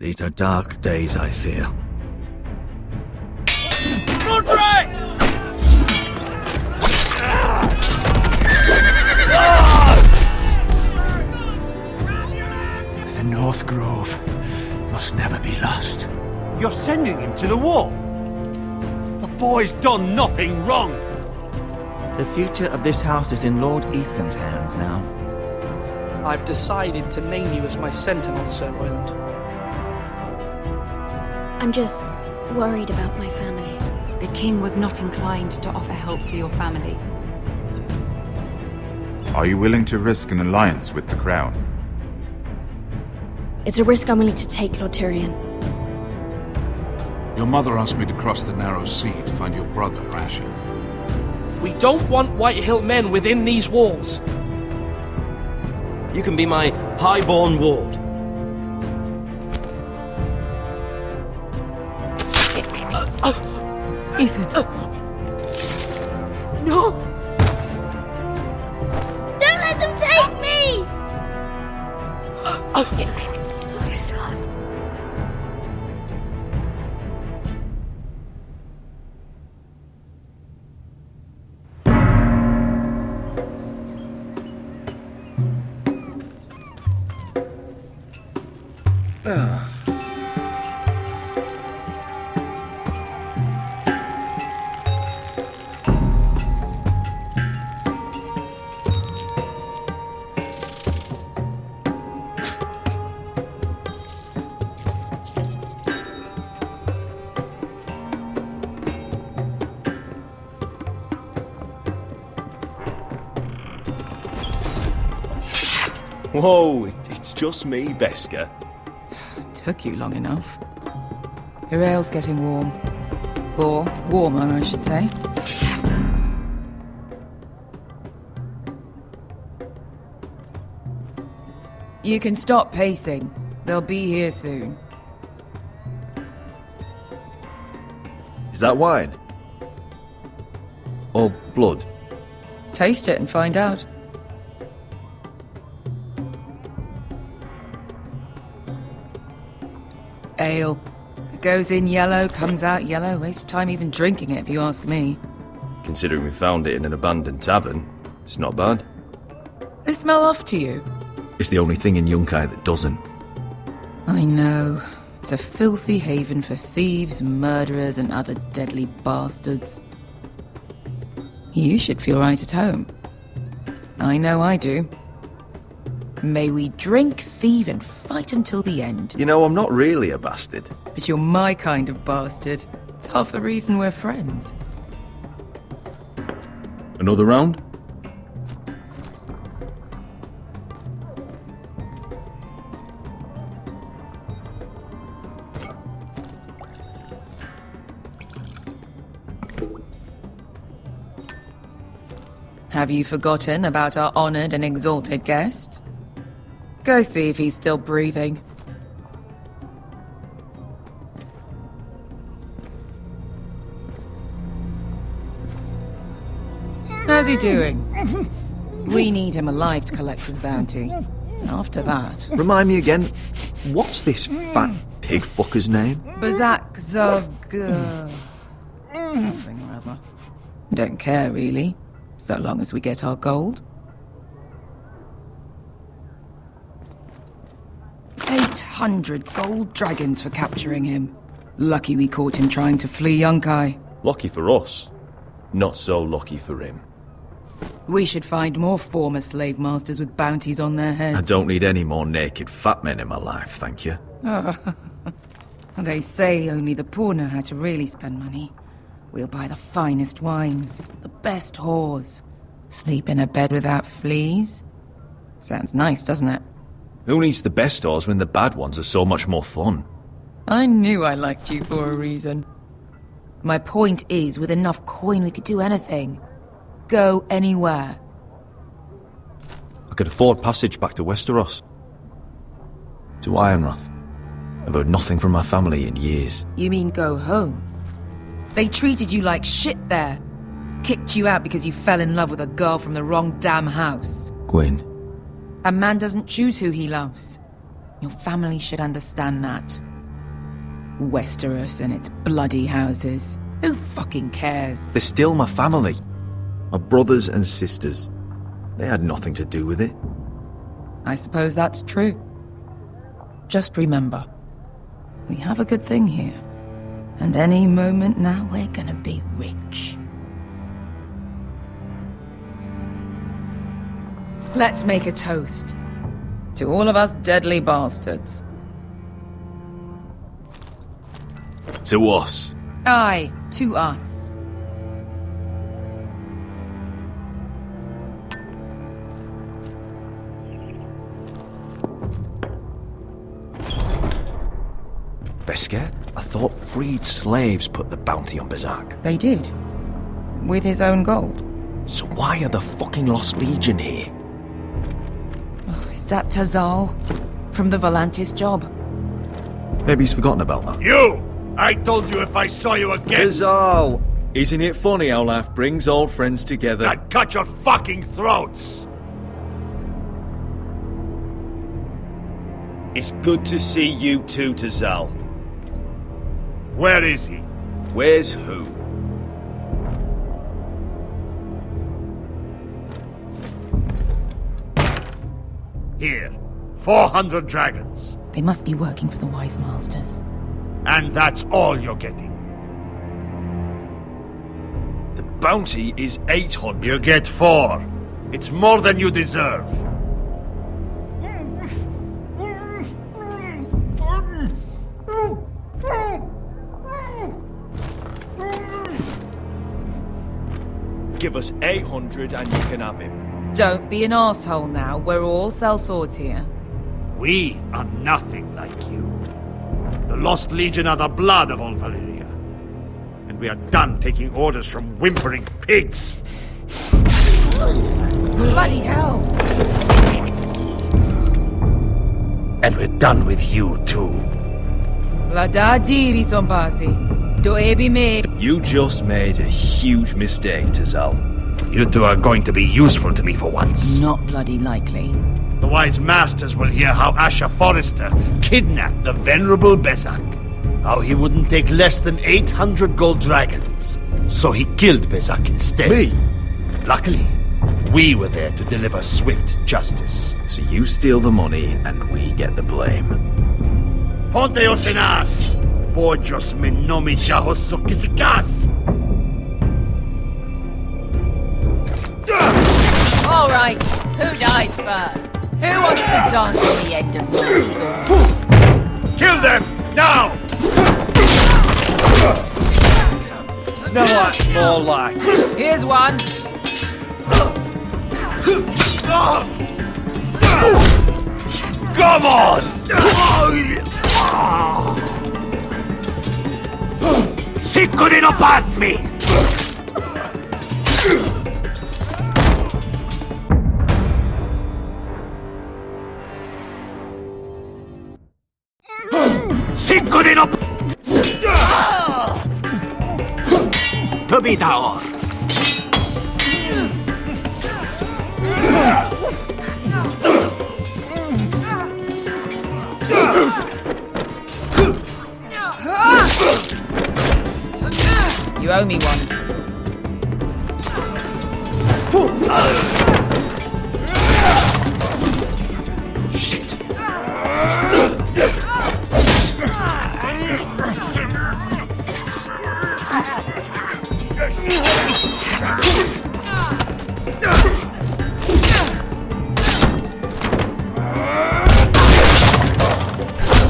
These are dark days, I fear. Roderick! The North Grove must never be lost. You're sending him to the war? The boy's done nothing wrong. The future of this house is in Lord Ethan's hands now. I've decided to name you as my sentinel, Sir Royland. I'm just worried about my family. The king was not inclined to offer help for your family. Are you willing to risk an alliance with the crown? It's a risk I'm willing to take, Lord Tyrion. Your mother asked me to cross the narrow sea to find your brother, Asher. We don't want Whitehill men within these walls. You can be my highborn ward. Ethan. No! Don't let them take me! My son. Whoa, it's just me, Beskar. Took you long enough. Your ale's getting warm. Or warmer, I should say. You can stop pacing. They'll be here soon. Is that wine? Or blood? Taste it and find out. Ale. It goes in yellow, comes out yellow. Waste time even drinking it, if you ask me. Considering we found it in an abandoned tavern, it's not bad. They smell off to you. It's the only thing in Yunkai that doesn't. I know. It's a filthy haven for thieves, murderers, and other deadly bastards. You should feel right at home. I know I do. May we drink, thieve, and fight until the end. You know, I'm not really a bastard. But you're my kind of bastard. It's half the reason we're friends. Another round? Have you forgotten about our honored and exalted guest? Go see if he's still breathing. How's he doing? We need him alive to collect his bounty. After that... Remind me again, what's this fat pig fucker's name? Bazak Zog... something or other. Don't care, really. So long as we get our gold. 800 gold dragons for capturing him. Lucky we caught him trying to flee Yunkai. Lucky for us. Not so lucky for him. We should find more former slave masters with bounties on their heads. I don't need any more naked fat men in my life, thank you. They say only the poor know how to really spend money. We'll buy the finest wines, the best whores. Sleep in a bed without fleas. Sounds nice, doesn't it? Who needs the best stores when the bad ones are so much more fun? I knew I liked you for a reason. My point is, with enough coin we could do anything. Go anywhere. I could afford passage back to Westeros. To Ironrath. I've heard nothing from my family in years. You mean go home? They treated you like shit there. Kicked you out because you fell in love with a girl from the wrong damn house. Gwyn. A man doesn't choose who he loves. Your family should understand that. Westeros and its bloody houses. Who fucking cares? They're still my family. My brothers and sisters. They had nothing to do with it. I suppose that's true. Just remember, we have a good thing here. And any moment now, we're gonna be rich. Let's make a toast. To all of us deadly bastards. To us. Aye, to us. Beskar? I thought freed slaves put the bounty on Berserk. They did. With his own gold. So why are the fucking Lost Legion here? Is that Tazal? From the Volantis job? Maybe he's forgotten about that. You! I told you if I saw you again, Tazal! Isn't it funny how life brings old friends together? I'd cut your fucking throats! It's good to see you too, Tazal. Where is he? Where's who? Here. 400 dragons. They must be working for the Wise Masters. And that's all you're getting. The bounty is 800. You get 4. It's more than you deserve. Give us 800 and you can have him. Don't be an asshole now. We're all sellswords here. We are nothing like you. The Lost Legion are the blood of all Valyria. And we are done taking orders from whimpering pigs. Bloody hell! And we're done with you too. La da diri sombasi. Do ebi me. You just made a huge mistake, Tazal. You two are going to be useful to me for once. Not bloody likely. The Wise Masters will hear how Asher Forrester kidnapped the venerable Besak. How he wouldn't take less than 800 gold dragons. So he killed Besak instead. Me? Luckily, we were there to deliver swift justice. So you steal the money and we get the blame. Ponteos en as! Pojos me nomi jahosokisikas! All right, who dies first? Who wants to dance on the end of my sword? Kill them! Now! No, that's more like it. Here's one. Come on! Sicuri no pass me! Sicuri no... Tobitaor! You owe me one. Shit!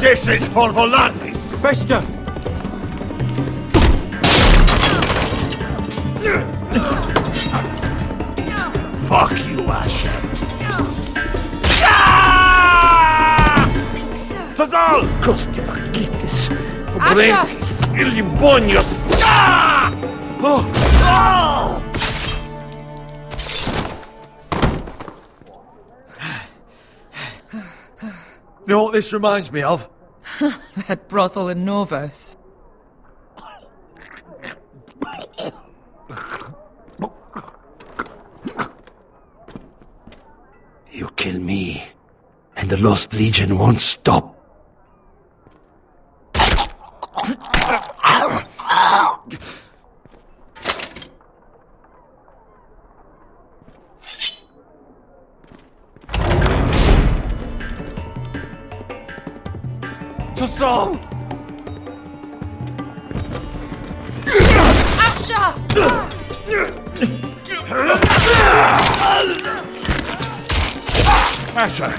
This is for Volantis! Beskar! Fuck you, Asher! Tazal! Coste vaquites! Asher! Obrentis! Illimbonios! You know what this reminds me of? That brothel in Norvos. You kill me, and the Lost Legion won't stop. to Saul! Asher!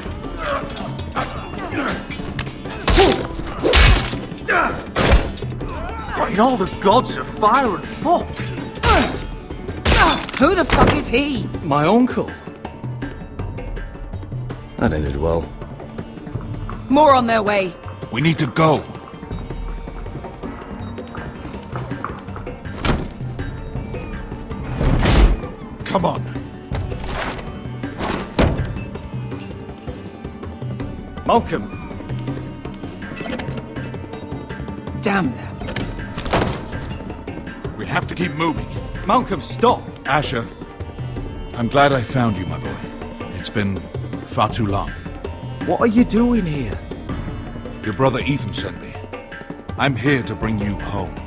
In all the gods of fire and fuck! Who the fuck is he? My uncle. That ended well. More on their way. We need to go. Come on. Malcolm. Damn them. We have to keep moving. Malcolm, stop. Asher, I'm glad I found you, my boy. It's been far too long. What are you doing here? Your brother Ethan sent me. I'm here to bring you home.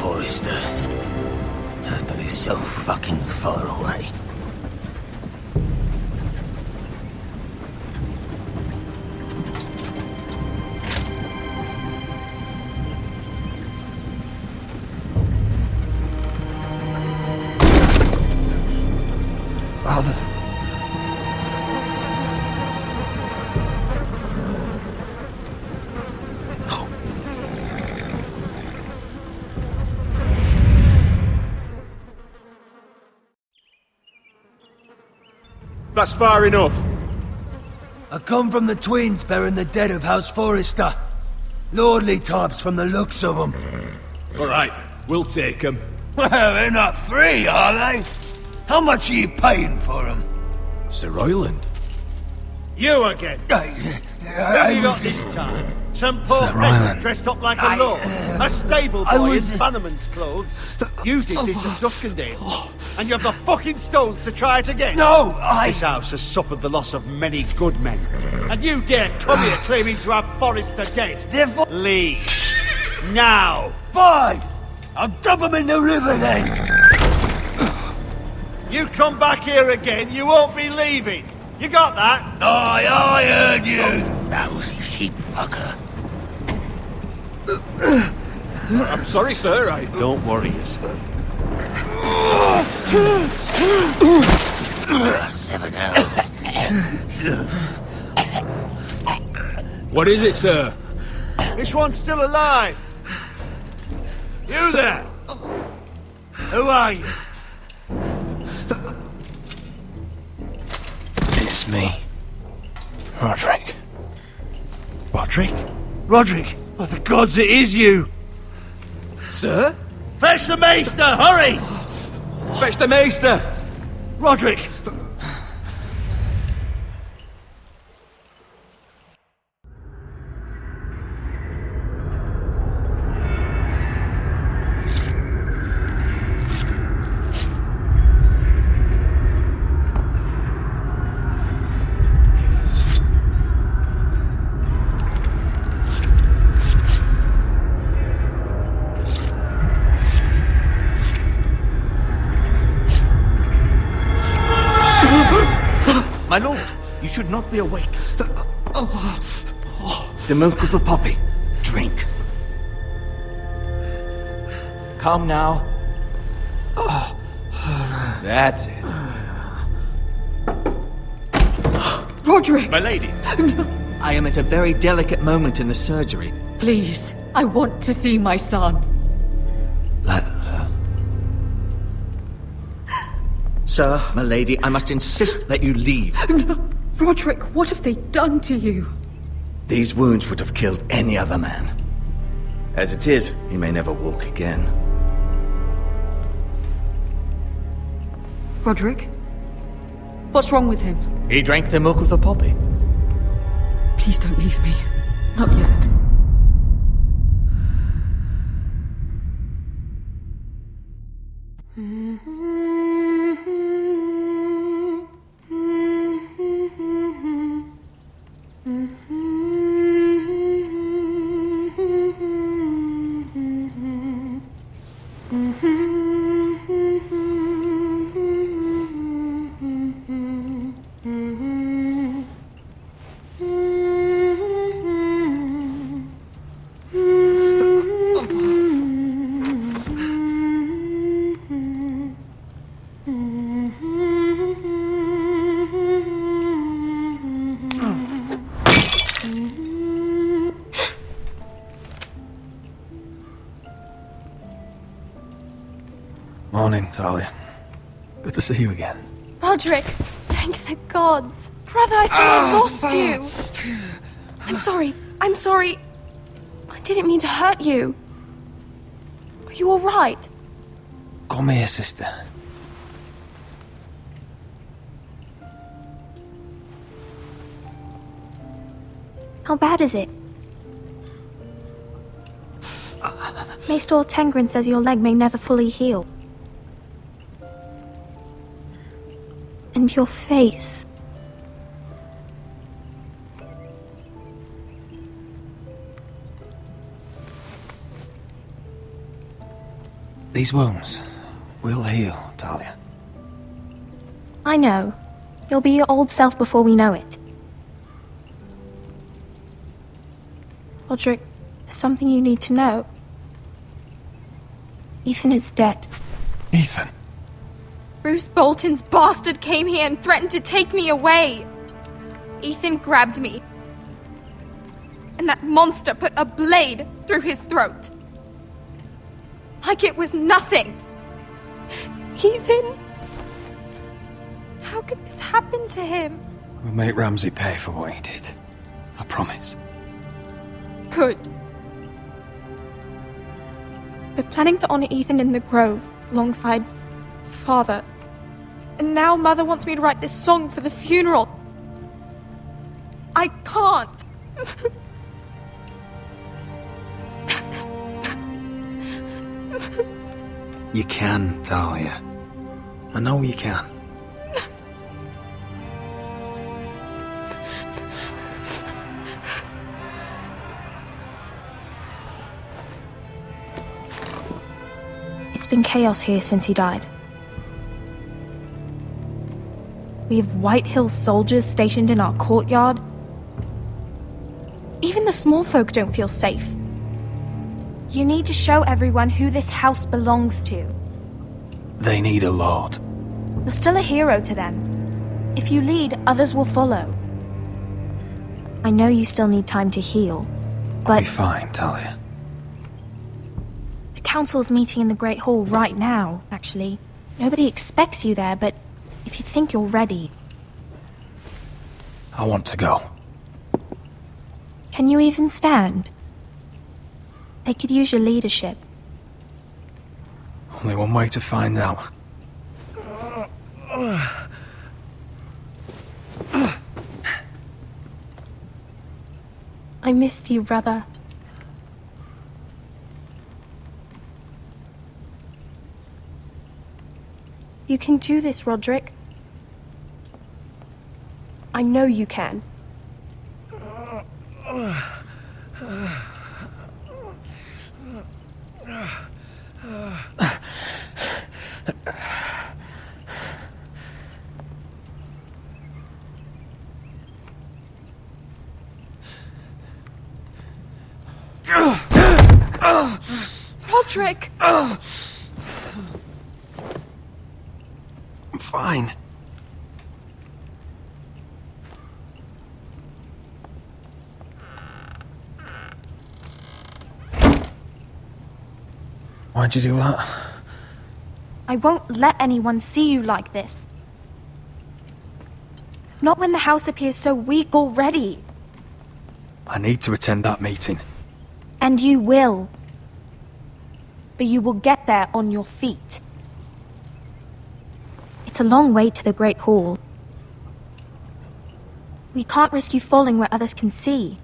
Foresters. That is so fucking far away. Father. That's far enough. I come from the twins bearing the dead of House Forrester. Lordly types from the looks of them. All right, we'll take them. Well, they're not free, are they? How much are you paying for them? Sir Royland. You again. What have you got this time? Some poor peasant dressed up like a lord. A stable boy in Bannerman's clothes. You did this at Duskendale. And you have the fucking stones to try it again. No, This house has suffered the loss of many good men. And you dare come here claiming to have Forrester dead. Leave. Now. Fine! I'll dump them in the river then! You come back here again, you won't be leaving. You got that? Aye, I heard you! Lousy sheep fucker. I'm sorry, sir. Don't worry yourself. 7 hours. What is it, sir? This one's still alive. You there! Who are you? It's me. Roderick. Roderick? Roderick! By the gods, it is you! Sir? Fetch the maester, hurry! Fetch the maester! Roderick! My lord, you should not be awake. The milk of the poppy. Drink. Come now. That's it. Roderick! My lady! I am at a very delicate moment in the surgery. Please, I want to see my son. Let her. Sir, my lady, I must insist that you leave. No. Roderick, what have they done to you? These wounds would have killed any other man. As it is, he may never walk again. Roderick? What's wrong with him? He drank the milk of the poppy. Please don't leave me. Not yet. Morning, Talia. Good to see you again. Roderick, thank the gods. Brother, I thought I lost you. I'm sorry. I'm sorry. I didn't mean to hurt you. Are you all right? Call me a sister. How bad is it? Maester Tengrin says your leg may never fully heal. And your face. These wounds will heal, Talia. I know. You'll be your old self before we know it. Roderick, there's something you need to know. Ethan is dead. Ethan? Bruce Bolton's bastard came here and threatened to take me away. Ethan grabbed me. And that monster put a blade through his throat. Like it was nothing. Ethan... How could this happen to him? We'll make Ramsay pay for what he did. I promise. Good. We're planning to honor Ethan in the Grove, alongside Father. And now Mother wants me to write this song for the funeral. I can't. You can, Talia. I know you can. It's been chaos here since he died. We have White Hill soldiers stationed in our courtyard. Even the small folk don't feel safe. You need to show everyone who this house belongs to. They need a lord. You're still a hero to them. If you lead, others will follow. I know you still need time to heal, I'll but be fine, Talia. the council's meeting in the Great Hall right now, actually. Nobody expects you there, but if you think you're ready... I want to go. Can you even stand? They could use your leadership. Only one way to find out. I missed you, brother. You can do this, Roderick. I know you can. Roderick! I'm fine. Why'd you do that? I won't let anyone see you like this. Not when the house appears so weak already. I need to attend that meeting. And you will. But you will get there on your feet. It's a long way to the Great Hall. We can't risk you falling where others can see.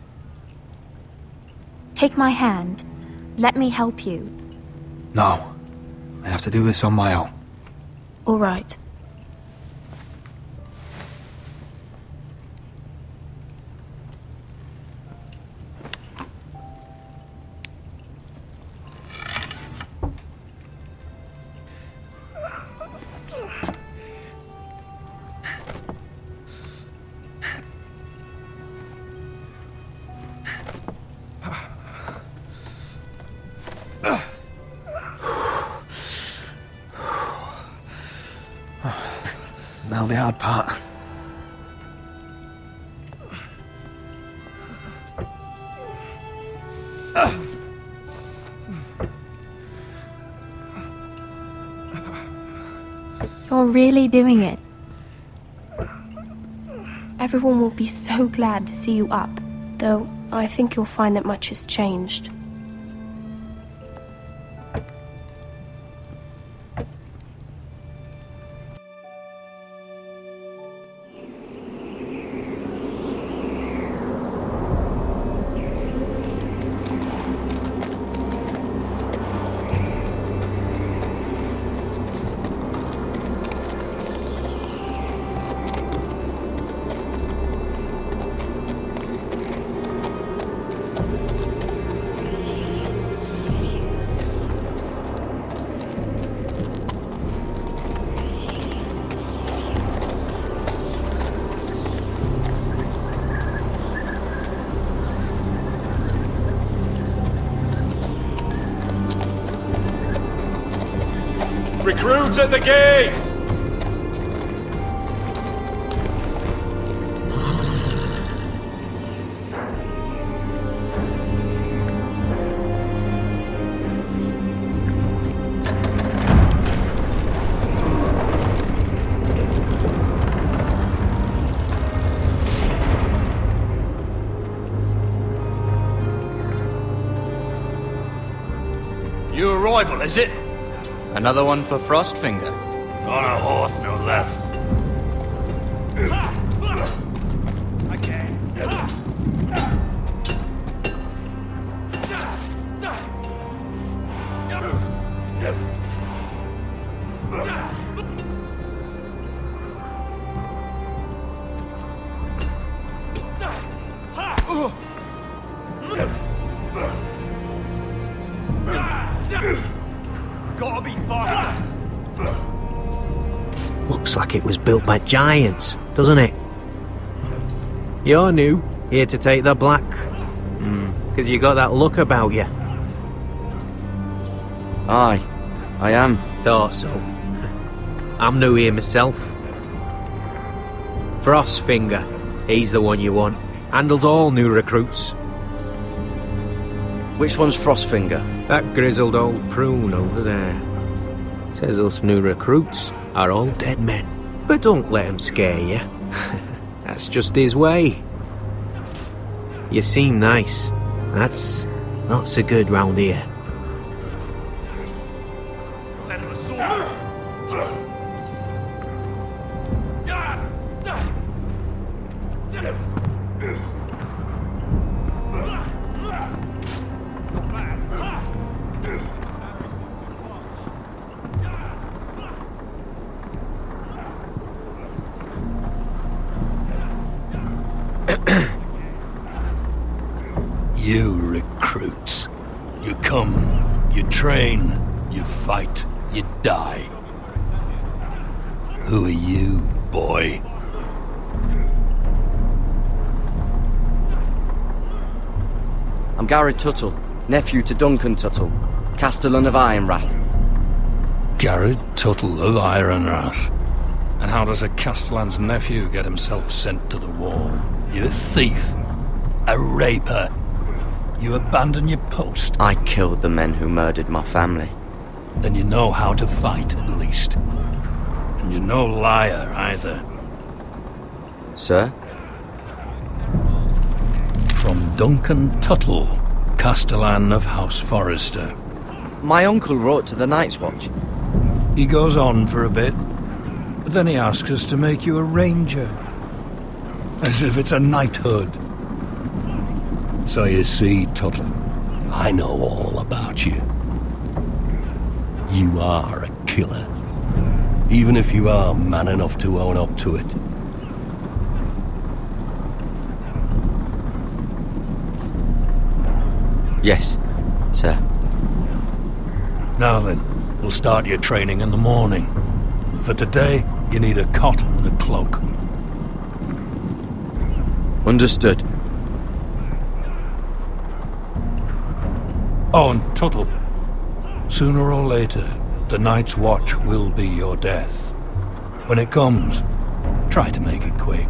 Take my hand. Let me help you. No. I have to do this on my own. All right. Now the hard part. You're really doing it. Everyone will be so glad to see you up. Though, I think you'll find that much has changed. Recruits at the gate! New arrival, is it? Another one for Frostfinger. On a horse, no less. Gotta be faster. Looks like it was built by giants, doesn't it? You're new, here to take the black. 'Cause you got that look about you. Aye, I am. Thought so. I'm new here myself. Frostfinger, he's the one you want. Handles all new recruits. Which one's Frostfinger? That grizzled old prune over there. Says us new recruits are all dead men. But don't let him scare you. That's just his way. You seem nice. That's not so good round here. You recruits. You come, you train, you fight, you die. Who are you, boy? I'm Gary Tuttle, nephew to Duncan Tuttle, Castellan of Ironrath. Garrett Tuttle of Ironrath. And how does a Castellan's nephew get himself sent to the wall? You a thief, a raper. You abandon your post. I killed the men who murdered my family. Then you know how to fight, at least. And you're no liar, either. Sir? From Duncan Tuttle, Castellan of House Forrester. My uncle wrote to the Night's Watch. He goes on for a bit, but then he asks us to make you a ranger. As if it's a knighthood. So you see, Tuttle, I know all about you. You are a killer. Even if you are man enough to own up to it. Yes, sir. Now then, we'll start your training in the morning. For today, you need a cot and a cloak. Understood. Oh, and Tuttle, sooner or later, the Night's Watch will be your death. When it comes, try to make it quick.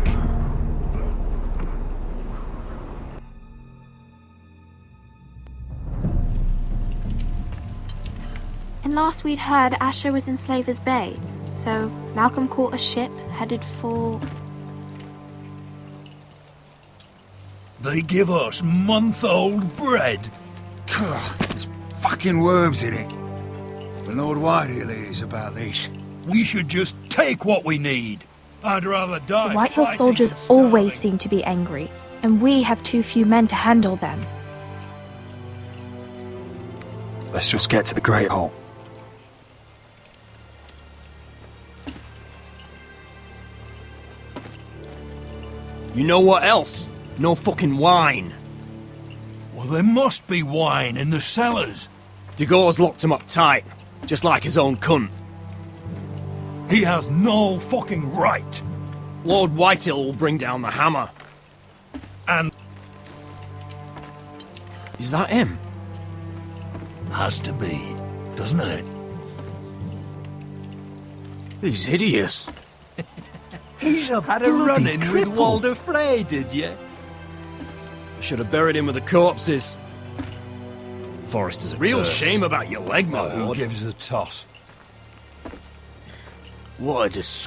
And last we'd heard, Asher was in Slaver's Bay, so Malcolm caught a ship headed for... They give us month-old bread. There's fucking worms in it. The Lord Whitehill is about this. We should just take what we need. I'd rather die. The Whitehill soldiers always seem to be angry, and we have too few men to handle them. Let's just get to the Great Hall. You know what else? No fucking wine. Well, there must be wine in the cellars. Degor's locked him up tight, just like his own cunt. He has no fucking right. Lord Whitehill will bring down the hammer. And... Is that him? Has to be, doesn't it? He's hideous. He's a Had a run-in with cripple. Walder Frey, did you? I should have buried him with the corpses. Forrester's a real shame about your leg, my Who lord. gives a toss? What a dis...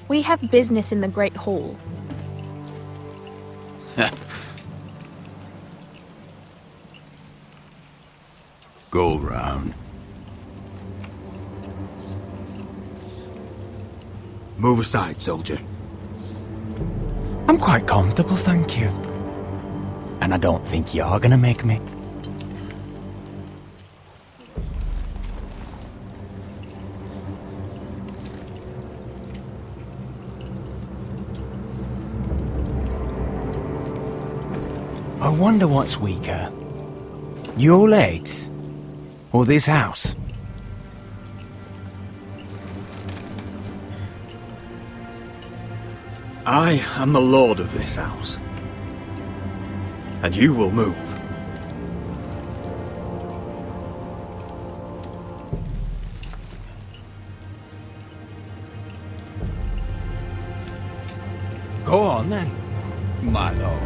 We have business in the Great Hall. Go round. Move aside, soldier. I'm quite comfortable, thank you. And I don't think you're gonna make me. I wonder what's weaker. Your legs? Or this house? I am the lord of this house. And you will move. Go on then, my lord.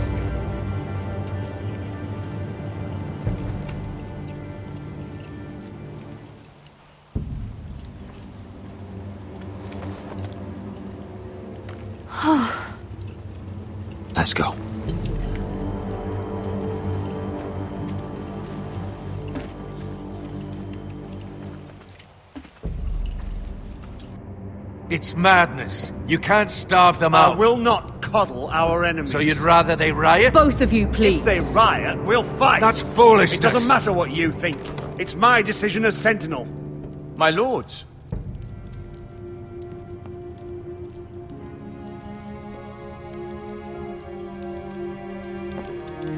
Let's go. It's madness. You can't starve them out. I will not coddle our enemies. So you'd rather they riot? Both of you, please. If they riot, we'll fight. That's foolishness. It doesn't matter what you think. It's my decision as Sentinel. My lords.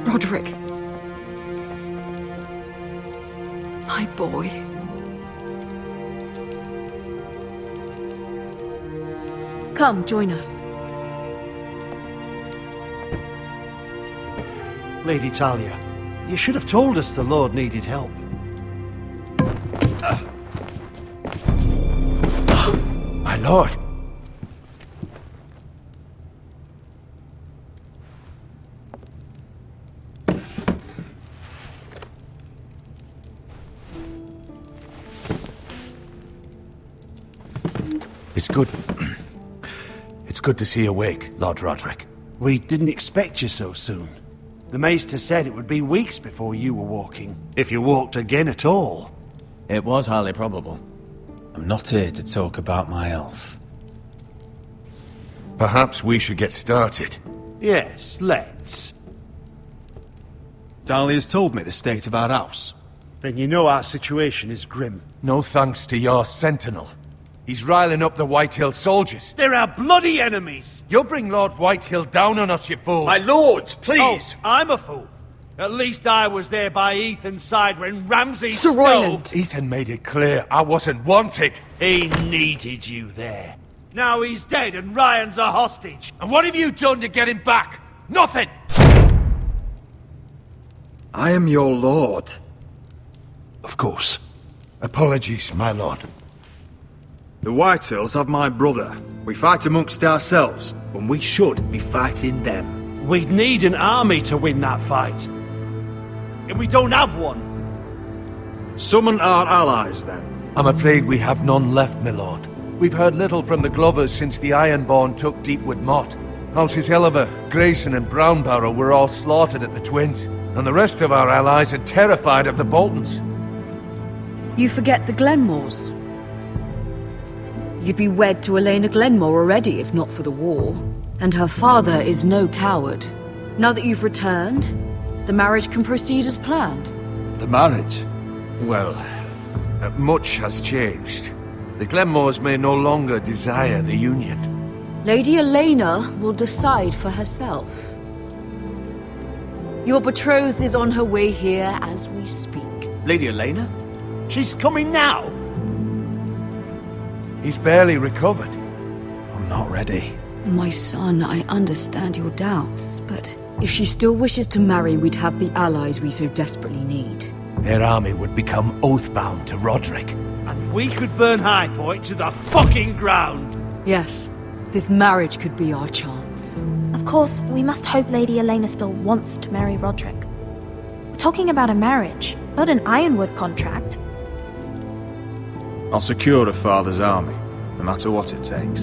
Roderick. My boy. Come, join us. Lady Talia, you should have told us the Lord needed help. My lord. It's good. It's good to see you awake, Lord Roderick. We didn't expect you so soon. The Maester said it would be weeks before you were walking, if you walked again at all. It was highly probable. I'm not here to talk about my elf. Perhaps we should get started. Yes, let's. Dahlia's told me the state of our house. Then you know our situation is grim. No thanks to your sentinel. He's riling up the Whitehill soldiers. They're our bloody enemies! You'll bring Lord Whitehill down on us, you fool! My lords, please! Oh, I'm a fool. At least I was there by Ethan's side when Ramsay Sir Royland! Ethan made it clear I wasn't wanted. He needed you there. Now he's dead and Ryan's a hostage. And what have you done to get him back? Nothing! I am your lord. Of course. Apologies, my lord. The Whitehills have my brother. We fight amongst ourselves, when we should be fighting them. We'd need an army to win that fight. And we don't have one. Summon our allies, then. I'm afraid we have none left, my lord. We've heard little from the Glovers since the Ironborn took Deepwood Motte. Houses Helliver, Grayson and Brownbarrow were all slaughtered at the Twins, and the rest of our allies are terrified of the Boltons. You forget the Glenmores. You'd be wed to Elena Glenmore already if not for the war. And her father is no coward. Now that you've returned, the marriage can proceed as planned. The marriage? Well, much has changed. The Glenmores may no longer desire the union. Lady Elena will decide for herself. Your betrothed is on her way here as we speak. Lady Elena? She's coming now! He's barely recovered. I'm not ready. My son, I understand your doubts, but if she still wishes to marry, we'd have the allies we so desperately need. Their army would become oath-bound to Roderick. And we could burn High Point to the fucking ground! Yes, this marriage could be our chance. Of course, we must hope Lady Elena still wants to marry Roderick. We're talking about a marriage, not an Ironwood contract. I'll secure a father's army, no matter what it takes.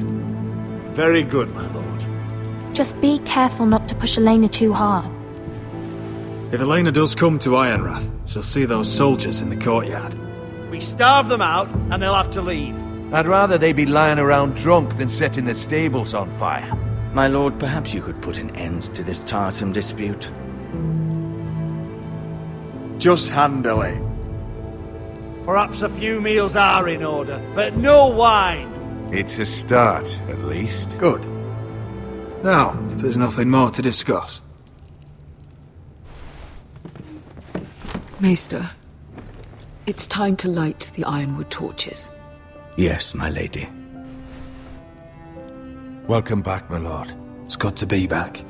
Very good, my lord. Just be careful not to push Elena too hard. If Elena does come to Ironrath, she'll see those soldiers in the courtyard. We starve them out, and they'll have to leave. I'd rather they be lying around drunk than setting the stables on fire. My lord, perhaps you could put an end to this tiresome dispute. Just handily. Perhaps a few meals are in order, but no wine. It's a start, at least. Good. Now, if there's nothing more to discuss. Maester, it's time to light the Ironwood torches. Yes, my lady. Welcome back, my lord. It's good to be back.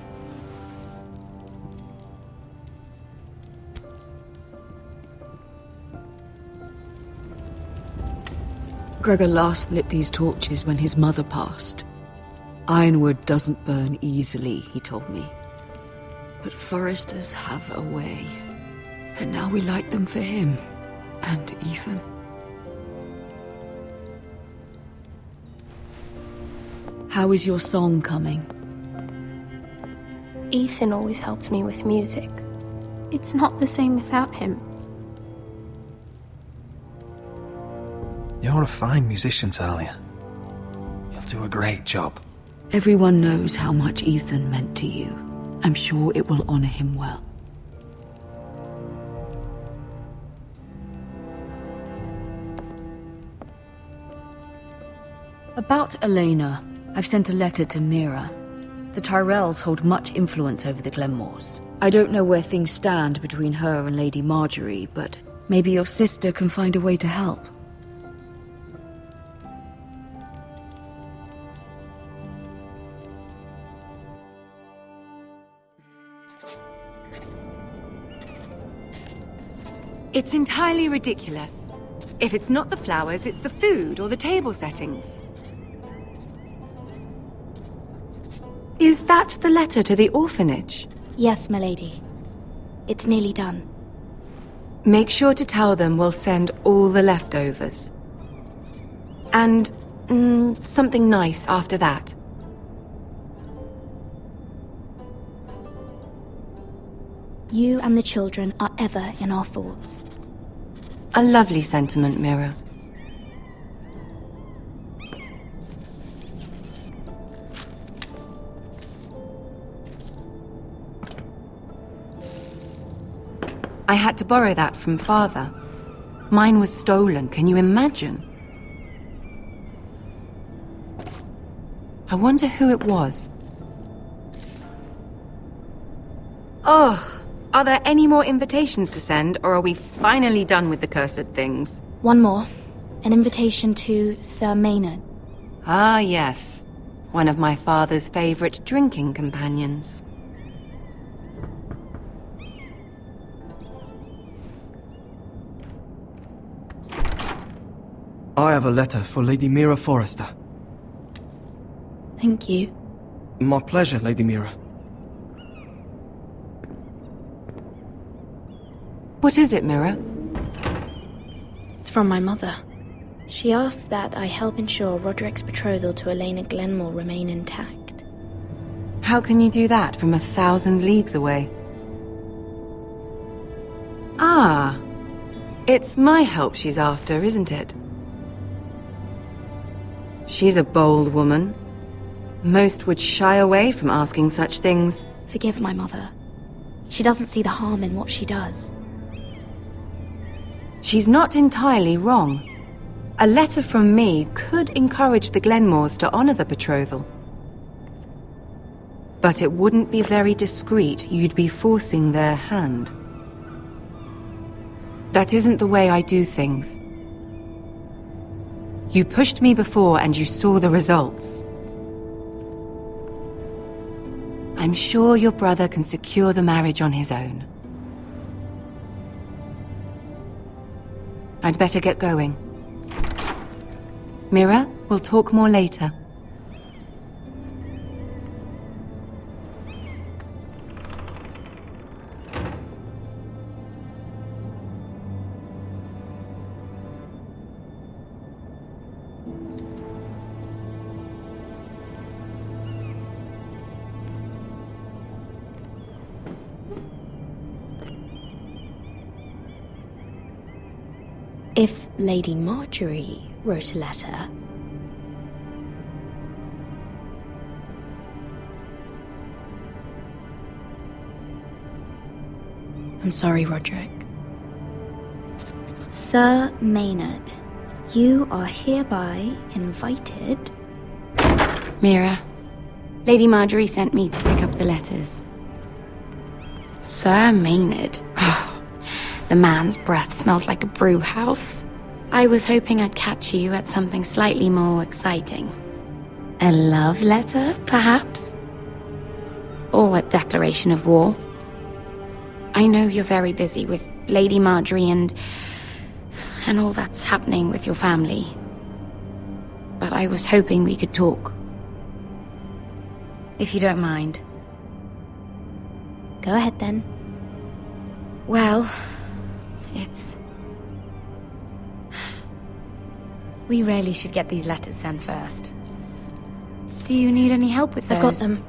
Gregor last lit these torches when his mother passed. Ironwood doesn't burn easily, he told me. But foresters have a way. And now we light them for him. And Ethan. How is your song coming? Ethan always helped me with music. It's not the same without him. You're a fine musician, Talia. You'll do a great job. Everyone knows how much Ethan meant to you. I'm sure it will honor him well. About Elena, I've sent a letter to Mira. The Tyrells hold much influence over the Glenmores. I don't know where things stand between her and Lady Marjorie, but maybe your sister can find a way to help. It's entirely ridiculous. If it's not the flowers, it's the food or the table settings. Is that the letter to the orphanage? Yes, milady. It's nearly done. Make sure to tell them we'll send all the leftovers. And something nice after that. You and the children are ever in our thoughts. A lovely sentiment, Mira. I had to borrow that from Father. Mine was stolen, can you imagine? I wonder who it was. Oh, are there any more invitations to send, or are we finally done with the cursed things? One more. An invitation to Sir Maynard. Ah, yes. One of my father's favorite drinking companions. I have a letter for Lady Mira Forrester. Thank you. My pleasure, Lady Mira. What is it, Mira? It's from my mother. She asks that I help ensure Roderick's betrothal to Elena Glenmore remain intact. How can you do that from 1,000 leagues away? Ah, it's my help she's after, isn't it? She's a bold woman. Most would shy away from asking such things. Forgive my mother. She doesn't see the harm in what she does. She's not entirely wrong. A letter from me could encourage the Glenmores to honor the betrothal. But it wouldn't be very discreet. You'd be forcing their hand. That isn't the way I do things. You pushed me before and you saw the results. I'm sure your brother can secure the marriage on his own. I'd better get going. Mira, we'll talk more later. If Lady Marjorie wrote a letter... I'm sorry, Roderick. Sir Maynard, you are hereby invited... Mira, Lady Marjorie sent me to pick up the letters. Sir Maynard. The man's breath smells like a brew house. I was hoping I'd catch you at something slightly more exciting. A love letter, perhaps? Or a declaration of war? I know you're very busy with Lady Marjorie and all that's happening with your family. But I was hoping we could talk. If you don't mind. Go ahead then. Well, it's... We really should get these letters sent first. Do you need any help with those? I've got them.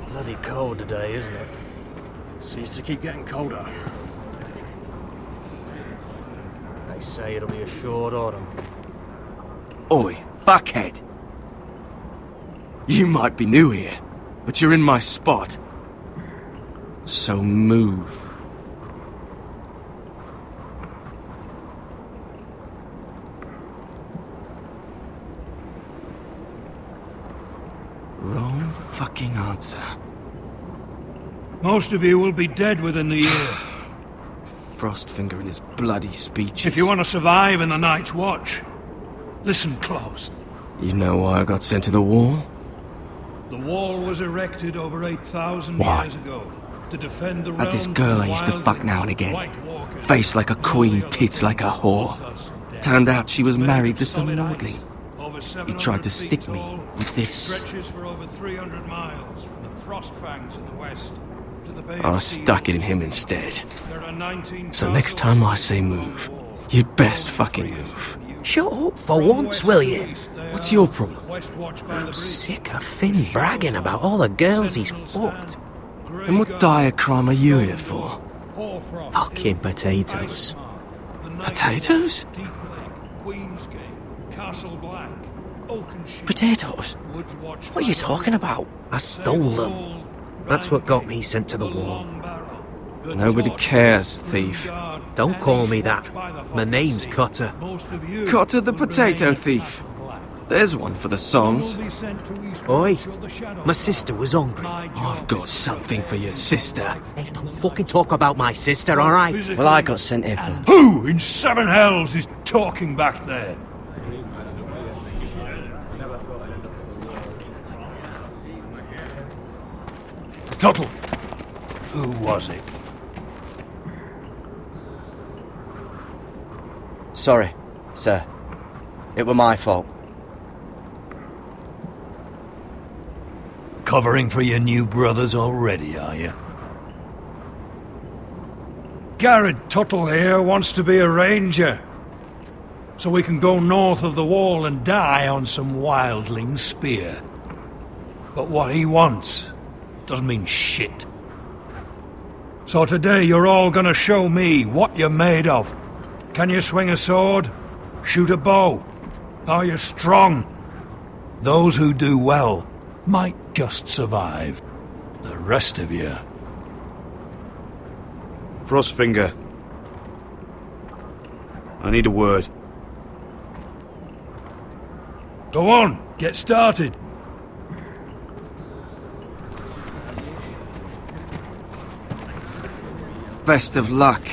Bloody cold today, isn't it? Seems to keep getting colder. They say it'll be a short autumn. Oi, fuckhead. You might be new here, but you're in my spot. So move. Wrong fucking answer. Most of you will be dead within the year. Frostfinger and his bloody speeches. If you want to survive in the Night's Watch, listen close. You know why I got sent to the wall? The wall was erected over 8,000 Why? years ago to defend the Had this realms girl from I used to wild fuck now and again. White Walkers. Face like a queen, tits like a whore. Turned out she was married to some lordling. He tried to stick me with this. Stretches for over 300 miles from the Frostfangs in the west to the Bay I of stuck it in him instead. So next time I say move, you'd best fucking move. Shut up for once, will you? What's your problem? I'm sick of Finn bragging about all the girls he's fucked. And what dire crime are you here for? Fucking potatoes. Potatoes? Castle Black, Oakenshield, Potatoes? Woods Watch What are you talking about? I stole them. That's what got me sent to the wall. Nobody cares, thief. Don't call me that. My name's Cutter. Cotter the potato thief. There's one for the songs. Oi, my sister was hungry. I've got something for your sister. Hey, don't fucking talk about my sister, alright? Well, I got sent here for... Who in seven hells is talking back there? Tuttle. Who was it? Sorry, sir. It were my fault. Covering for your new brothers already, are you? Garrett Tuttle here wants to be a ranger. So we can go north of the wall and die on some wildling spear. But what he wants doesn't mean shit. So today you're all gonna show me what you're made of. Can you swing a sword? Shoot a bow? Are you strong? Those who do well might just survive. The rest of you... Frostfinger. I need a word. Go on, get started. Best of luck,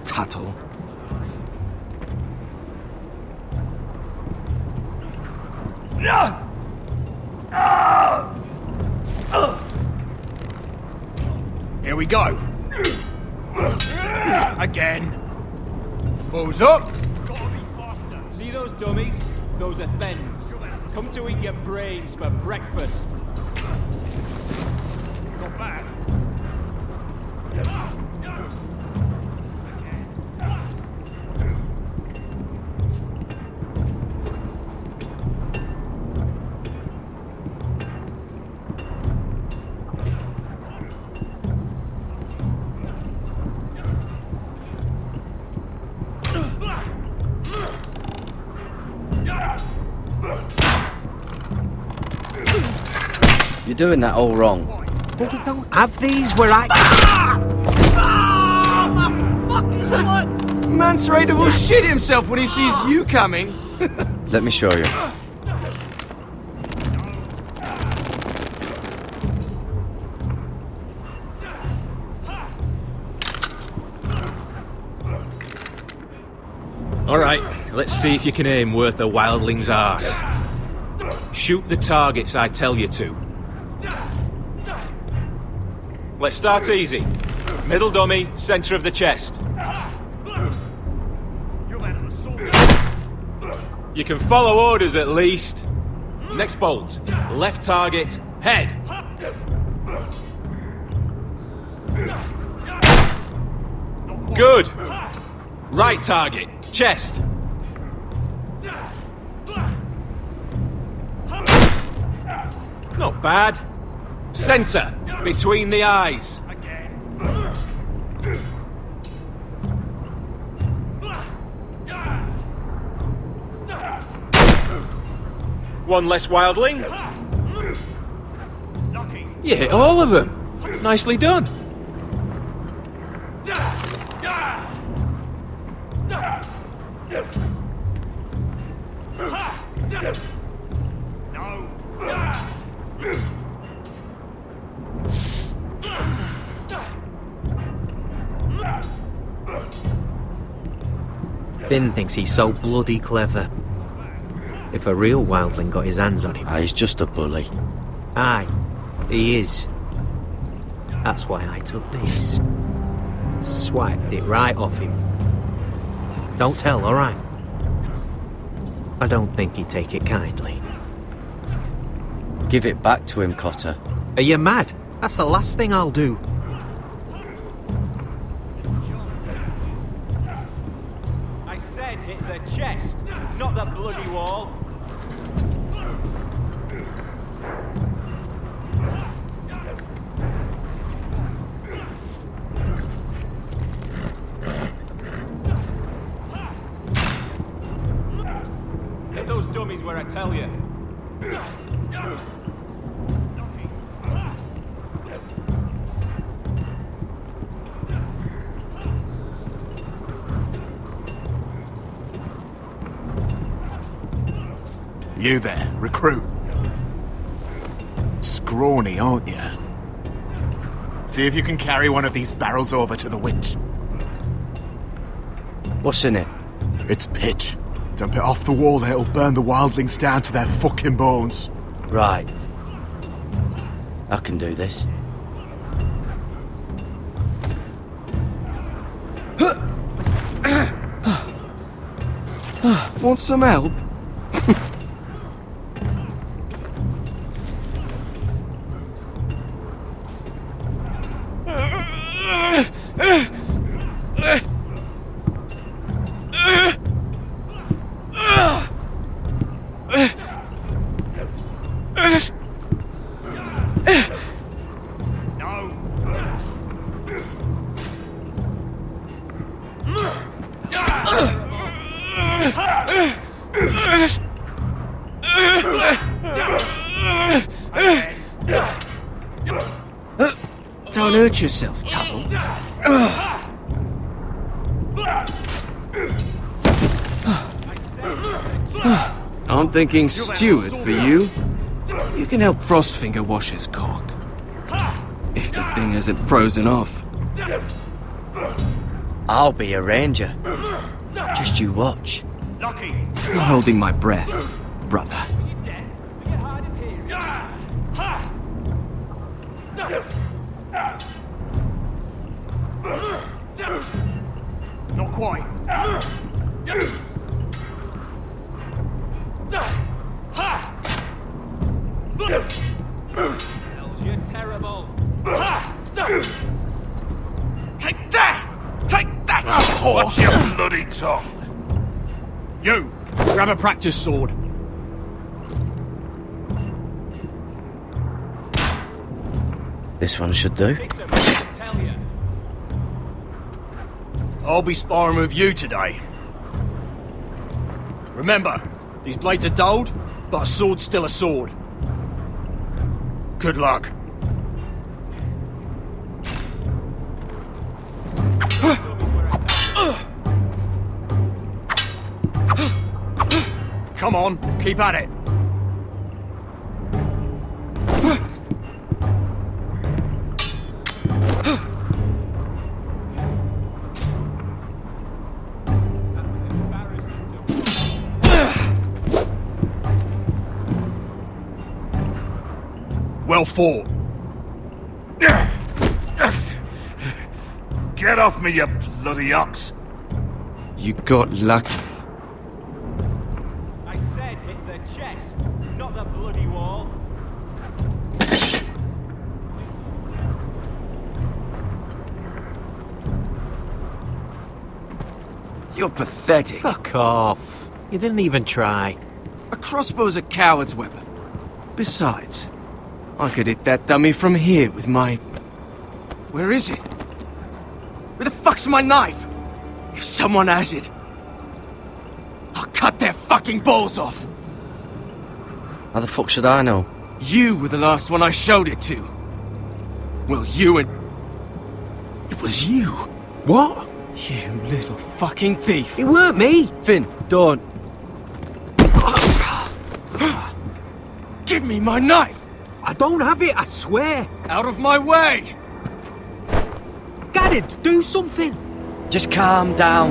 Tuttle. Here we go. Again. Balls up. See those dummies? Those are Thens. Come to eat your brains for breakfast. Not bad. You're doing that all wrong. But we don't have these where I... Mance Raider will shit himself when he sees you coming. Let me show you. Alright, let's see if you can aim worth a wildling's arse. Shoot the targets I tell you to. Let's start easy. Middle dummy, center of the chest. You can follow orders at least. Next bolt. Left target, head. Good. Right target, chest. Not bad. Center, between the eyes. One less wildling. You hit all of them. Nicely done. Finn thinks he's so bloody clever. If a real wildling got his hands on him... He's just a bully. Aye, he is. That's why I took this. Swiped it right off him. Don't tell, alright? I don't think he'd take it kindly. Give it back to him, Cotter. Are you mad? That's the last thing I'll do. I said hit the chest, not the bloody wall. Hit those dummies where I tell you. You there, recruit. Scrawny, aren't you? See if you can carry one of these barrels over to the winch. What's in it? It's pitch. Dump it off the wall and it'll burn the wildlings down to their fucking bones. Right. I can do this. Want some help? Don't hurt yourself, Tuttle. I'm thinking steward for you. You can help Frostfinger wash his cock. If the thing isn't frozen off. I'll be a ranger. Just you watch. Not holding my breath, brother. Not quite. You're terrible. Take that! Take that, you horse! Watch your bloody tongue! You! Grab a practice sword. This one should do. I'll be sparring with you today. Remember, these blades are dulled, but a sword's still a sword. Good luck. Come on, keep at it. Well fought. Get off me, you bloody ox! You got lucky. I said hit the chest, not the bloody wall. You're pathetic. Fuck off. You didn't even try. A crossbow's a coward's weapon. Besides, I could hit that dummy from here with my... Where is it? Where the fuck's my knife? If someone has it, I'll cut their fucking balls off. How the fuck should I know? You were the last one I showed it to. Well, you and... It was you. What? You little fucking thief. It weren't me. Finn, don't. Give me my knife! I don't have it, I swear. Out of my way! Garrett, do something. Just calm down.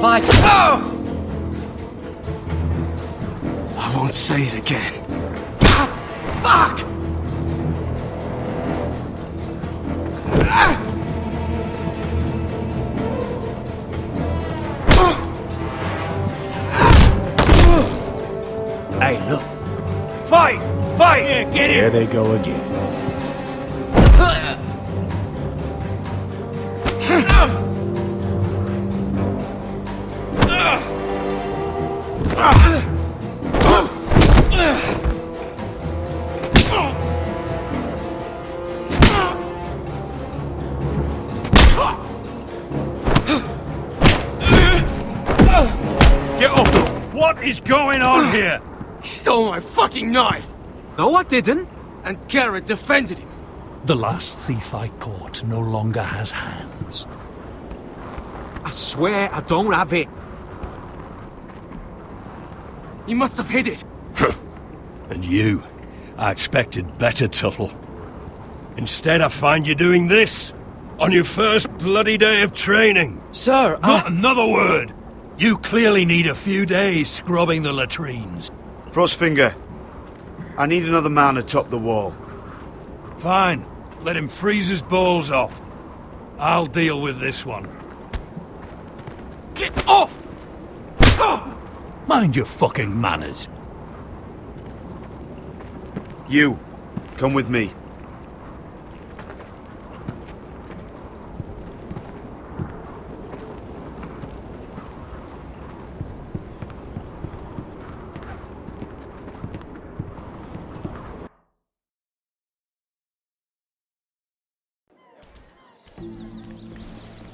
Fight. Oh! I won't say it again. Fuck! Hey, look. Fight! Fight! Yeah, get it! There they go again. Get up! What is going on here? He stole my fucking knife! No, I didn't. And Garrett defended him. The last thief I caught no longer has hands. I swear I don't have it. He must have hid it. And you, I expected better, Tuttle. Instead, I find you doing this on your first bloody day of training. Sir, Not another word! You clearly need a few days scrubbing the latrines. Frostfinger, I need another man atop the wall. Fine. Let him freeze his balls off. I'll deal with this one. Get off! Mind your fucking manners. You, come with me.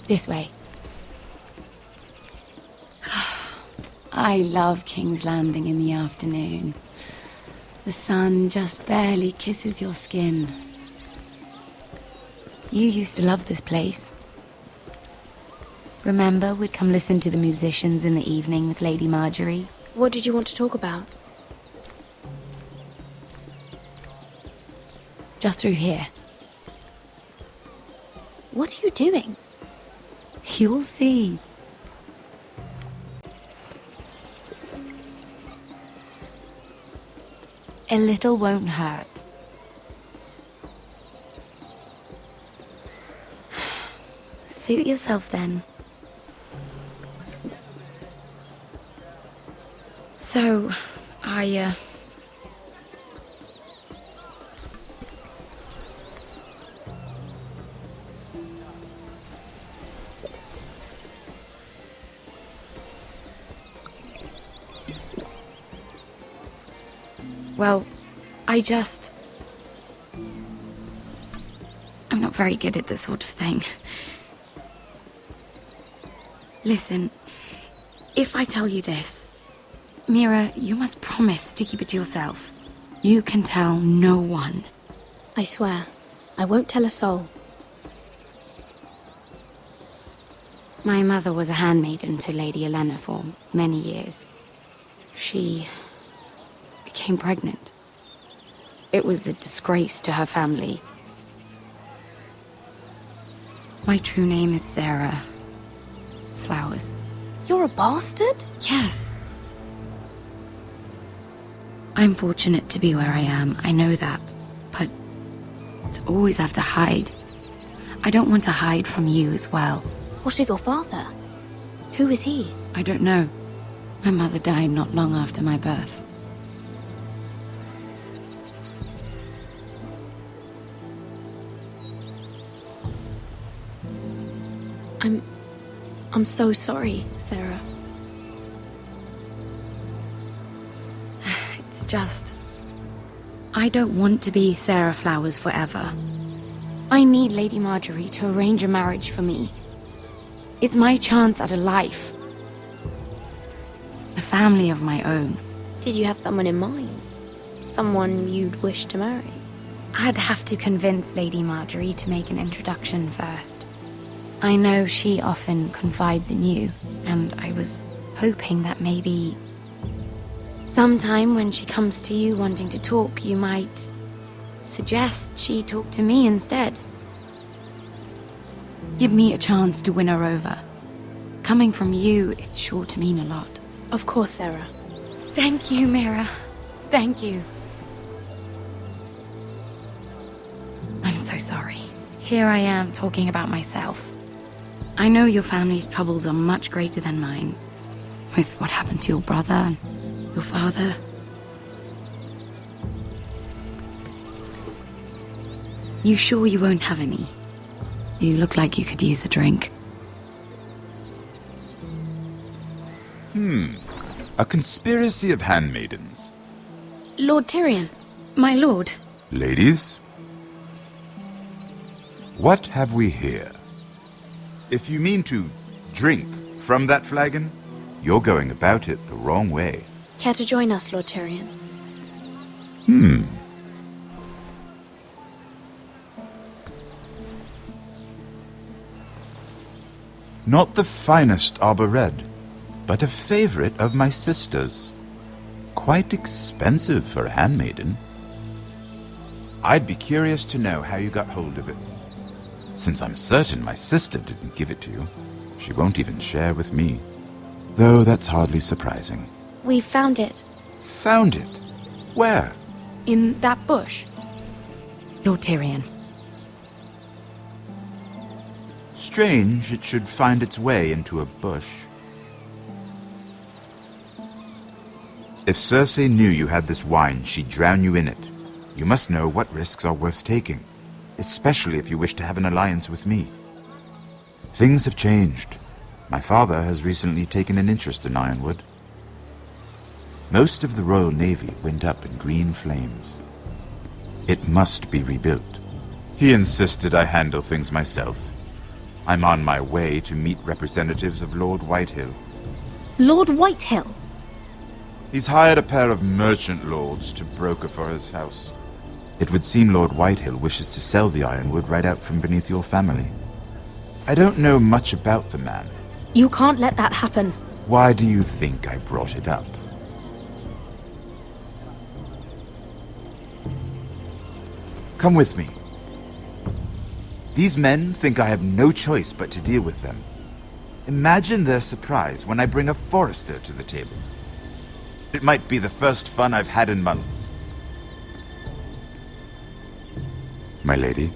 This way. I love King's Landing in the afternoon. The sun just barely kisses your skin. You used to love this place. Remember, we'd come listen to the musicians in the evening with Lady Marjorie? What did you want to talk about? Just through here. What are you doing? You'll see. A little won't hurt. Suit yourself then. So, Well, I'm not very good at this sort of thing. Listen, if I tell you this, Mira, you must promise to keep it to yourself. You can tell no one. I swear, I won't tell a soul. My mother was a handmaiden to Lady Elena for many years. She became pregnant. It was a disgrace to her family. My true name is Sarah Flowers. You're a bastard? Yes. I'm fortunate to be where I am, I know that. But to always have to hide. I don't want to hide from you as well. What of your father? Who is he? I don't know. My mother died not long after my birth. I'm so sorry, Sarah. It's just... I don't want to be Sarah Flowers forever. I need Lady Marjorie to arrange a marriage for me. It's my chance at a life. A family of my own. Did you have someone in mind? Someone you'd wish to marry? I'd have to convince Lady Marjorie to make an introduction first. I know she often confides in you, and I was hoping that maybe... sometime when she comes to you wanting to talk, you might suggest she talk to me instead. Give me a chance to win her over. Coming from you, it's sure to mean a lot. Of course, Sarah. Thank you, Mira. Thank you. I'm so sorry. Here I am talking about myself. I know your family's troubles are much greater than mine. With what happened to your brother and your father. You sure you won't have any? You look like you could use a drink. A conspiracy of handmaidens. Lord Tyrion. My lord. Ladies, what have we here? If you mean to drink from that flagon, you're going about it the wrong way. Care to join us, Lord Tyrion? Not the finest arbor red, but a favorite of my sister's. Quite expensive for a handmaiden. I'd be curious to know how you got hold of it. Since I'm certain my sister didn't give it to you, she won't even share with me. Though that's hardly surprising. We found it. Found it? Where? In that bush. Lord Tyrion. Strange it should find its way into a bush. If Cersei knew you had this wine, she'd drown you in it. You must know what risks are worth taking, especially if you wish to have an alliance with me. Things have changed. My father has recently taken an interest in Ironwood. Most of the Royal Navy went up in green flames. It must be rebuilt. He insisted I handle things myself. I'm on my way to meet representatives of Lord Whitehill. Lord Whitehill? He's hired a pair of merchant lords to broker for his house. It would seem Lord Whitehill wishes to sell the Ironwood right out from beneath your family. I don't know much about the man. You can't let that happen. Why do you think I brought it up? Come with me. These men think I have no choice but to deal with them. Imagine their surprise when I bring a Forrester to the table. It might be the first fun I've had in months. My lady.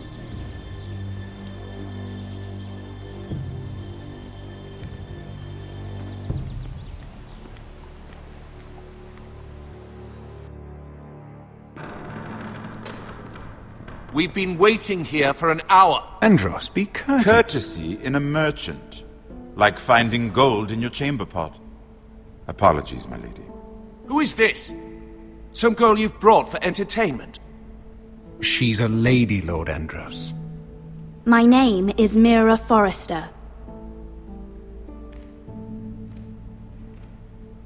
We've been waiting here for an hour. Andros, be courteous. Courtesy in a merchant. Like finding gold in your chamber pot. Apologies, my lady. Who is this? Some girl you've brought for entertainment? She's a lady, Lord Andros. My name is Mira Forrester.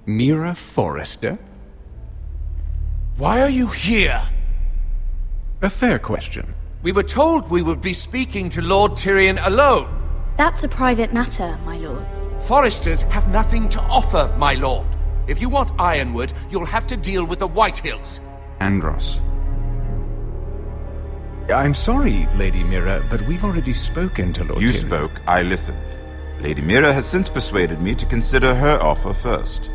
Mira Forrester? Why are you here? A fair question. We were told we would be speaking to Lord Tyrion alone. That's a private matter, my lords. Forresters have nothing to offer, my lord. If you want Ironwood, you'll have to deal with the Whitehills. Andros. I'm sorry, Lady Mira, but we've already spoken to Lord You Tyrion. spoke, I listened. Lady Mira has since persuaded me to consider her offer first.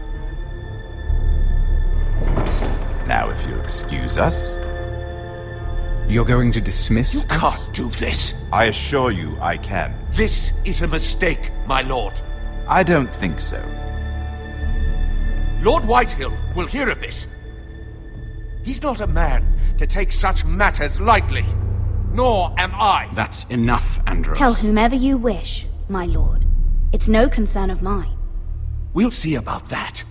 Now, if you'll excuse us... You're going to dismiss You us? can't do this. I assure you I can. This is a mistake, my lord. I don't think so. Lord Whitehill will hear of this. He's not a man to take such matters lightly. Nor am I. That's enough, Andros. Tell whomever you wish, my lord. It's no concern of mine. We'll see about that.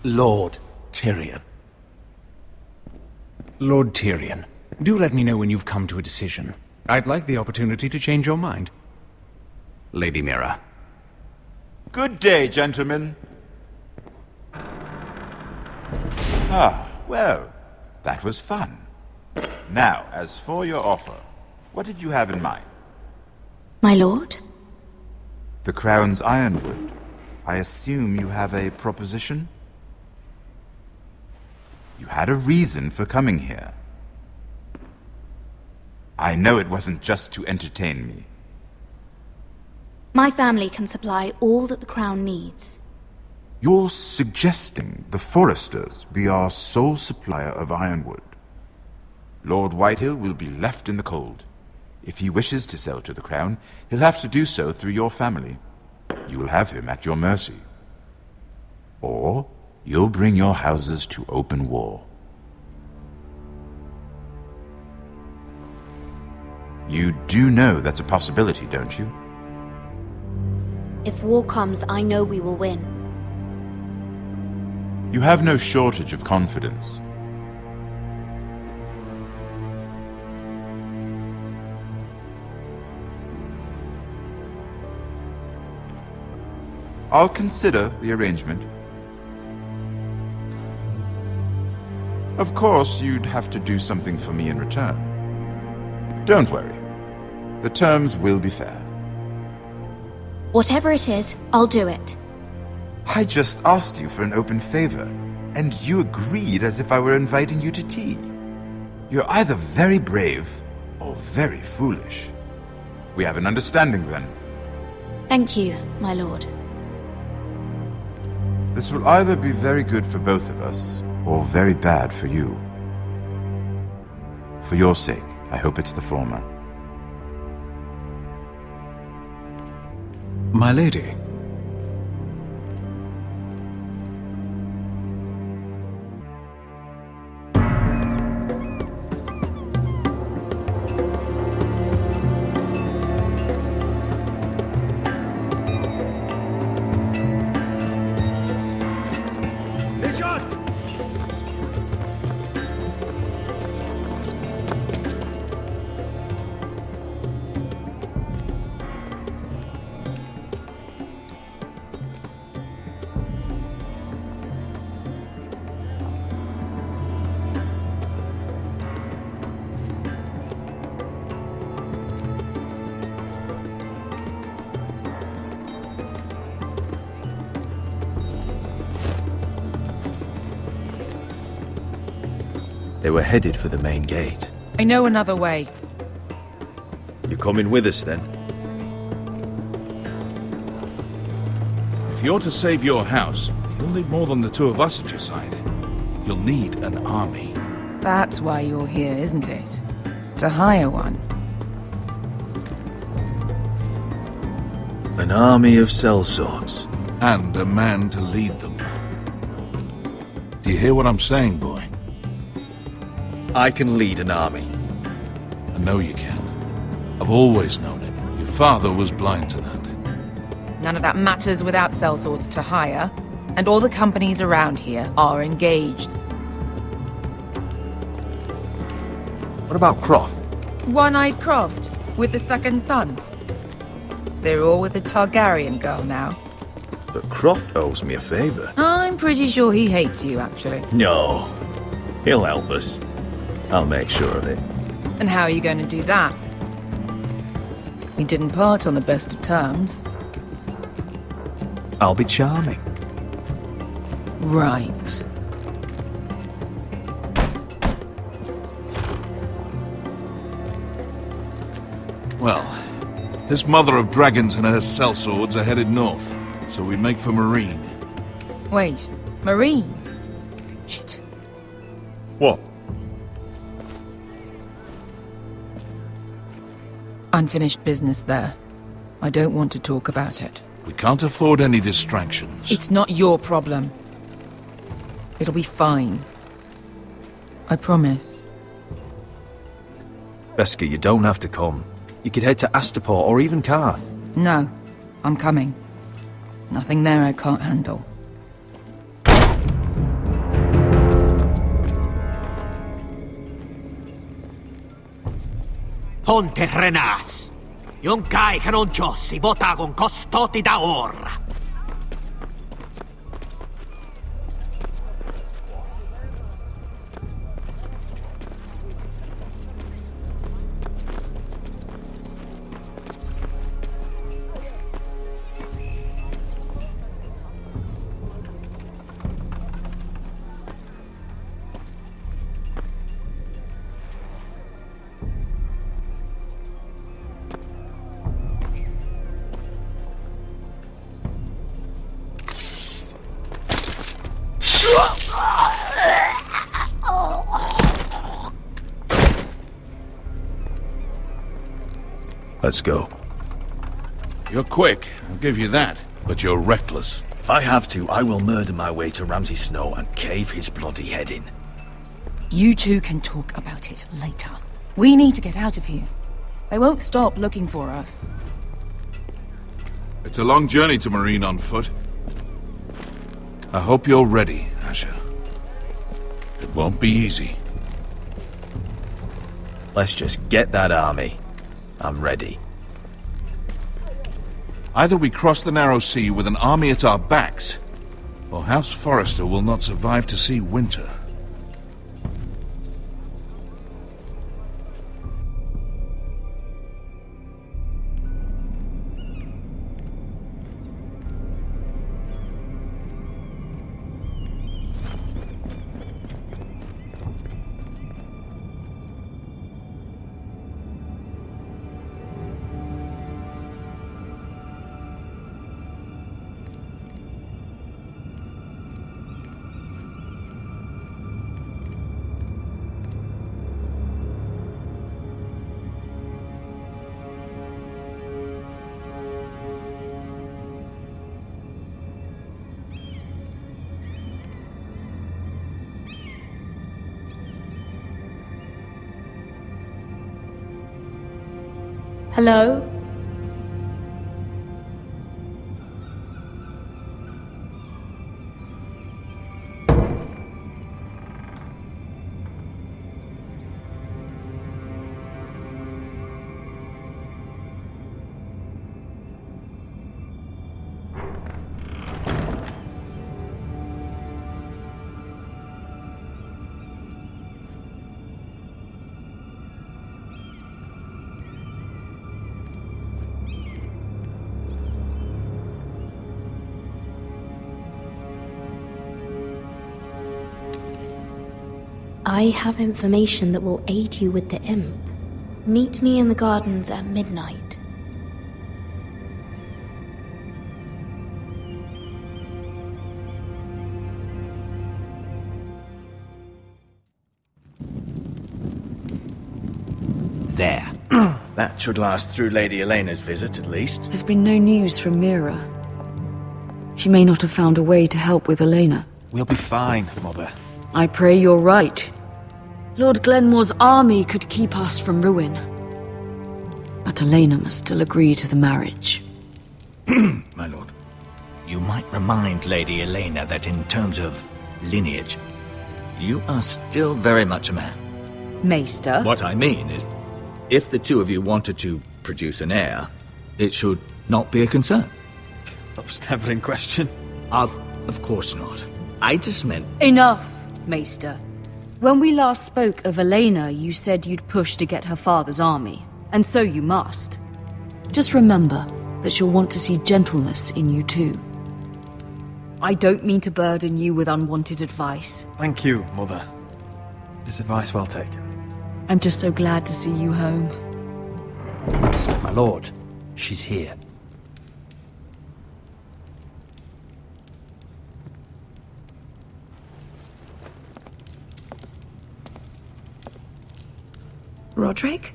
Lord Tyrion. Lord Tyrion, do let me know when you've come to a decision. I'd like the opportunity to change your mind. Lady Mira. Good day, gentlemen. Ah, well, that was fun. Now, as for your offer, what did you have in mind? My lord? The Crown's Ironwood. I assume you have a proposition? You had a reason for coming here. I know it wasn't just to entertain me. My family can supply all that the Crown needs. You're suggesting the Foresters be our sole supplier of ironwood. Lord Whitehill will be left in the cold. If he wishes to sell to the Crown, he'll have to do so through your family. You will have him at your mercy. Or you'll bring your houses to open war. You do know that's a possibility, don't you? If war comes, I know we will win. You have no shortage of confidence. I'll consider the arrangement. Of course, you'd have to do something for me in return. Don't worry. The terms will be fair. Whatever it is, I'll do it. I just asked you for an open favor, and you agreed as if I were inviting you to tea. You're either very brave or very foolish. We have an understanding then. Thank you, my lord. This will either be very good for both of us, or very bad for you. For your sake, I hope it's the former. My lady. They were headed for the main gate. I know another way. You coming with us then? If you're to save your house, you'll need more than the two of us at your side. You'll need an army. That's why you're here, isn't it? To hire one. An army of sellswords. And a man to lead them. Do you hear what I'm saying, boy? I can lead an army. I know you can. I've always known it. Your father was blind to that. None of that matters without sellswords to hire, and all the companies around here are engaged. What about Croft? One-Eyed Croft, with the second sons. They're all with the Targaryen girl now. But Croft owes me a favor. I'm pretty sure he hates you, actually. No. He'll help us. I'll make sure of it. And how are you going to do that? We didn't part on the best of terms. I'll be charming. Right. Well, this mother of dragons and her sellswords are headed north, so we make for Marine. Wait, Marine? Shit. What? unfinished business there. I don't want to talk about it. We can't afford any distractions. It's not your problem. It'll be fine. I promise. Beskha, you don't have to come. You could head to Astapor or even Karth. No, I'm coming. Nothing there I can't handle. Ponte Renas. Yung kai kanon Diyos, ibotagong kostoti daor. Let's go. You're quick, I'll give you that. But you're reckless. If I have to, I will murder my way to Ramsay Snow and cave his bloody head in. You two can talk about it later. We need to get out of here. They won't stop looking for us. It's a long journey to Marine on foot. I hope you're ready, Asher. It won't be easy. Let's just get that army. I'm ready. Either we cross the narrow sea with an army at our backs, or House Forrester will not survive to see winter. Hello? I have information that will aid you with the imp. Meet me in the gardens at midnight. There. That should last through Lady Elena's visit, at least. There's been no news from Mira. She may not have found a way to help with Elena. We'll be fine, Mother. I pray you're right. Lord Glenmore's army could keep us from ruin. But Elena must still agree to the marriage. My lord, you might remind Lady Elena that in terms of lineage, you are still very much a man. Maester? What I mean is, if the two of you wanted to produce an heir, it should not be a concern. That was never in question. Of course not. I just meant... Enough, Maester. When we last spoke of Elena, you said you'd push to get her father's army. And so you must. Just remember that she'll want to see gentleness in you too. I don't mean to burden you with unwanted advice. Thank you, Mother. This advice well taken. I'm just so glad to see you home. My lord, she's here. Roderick?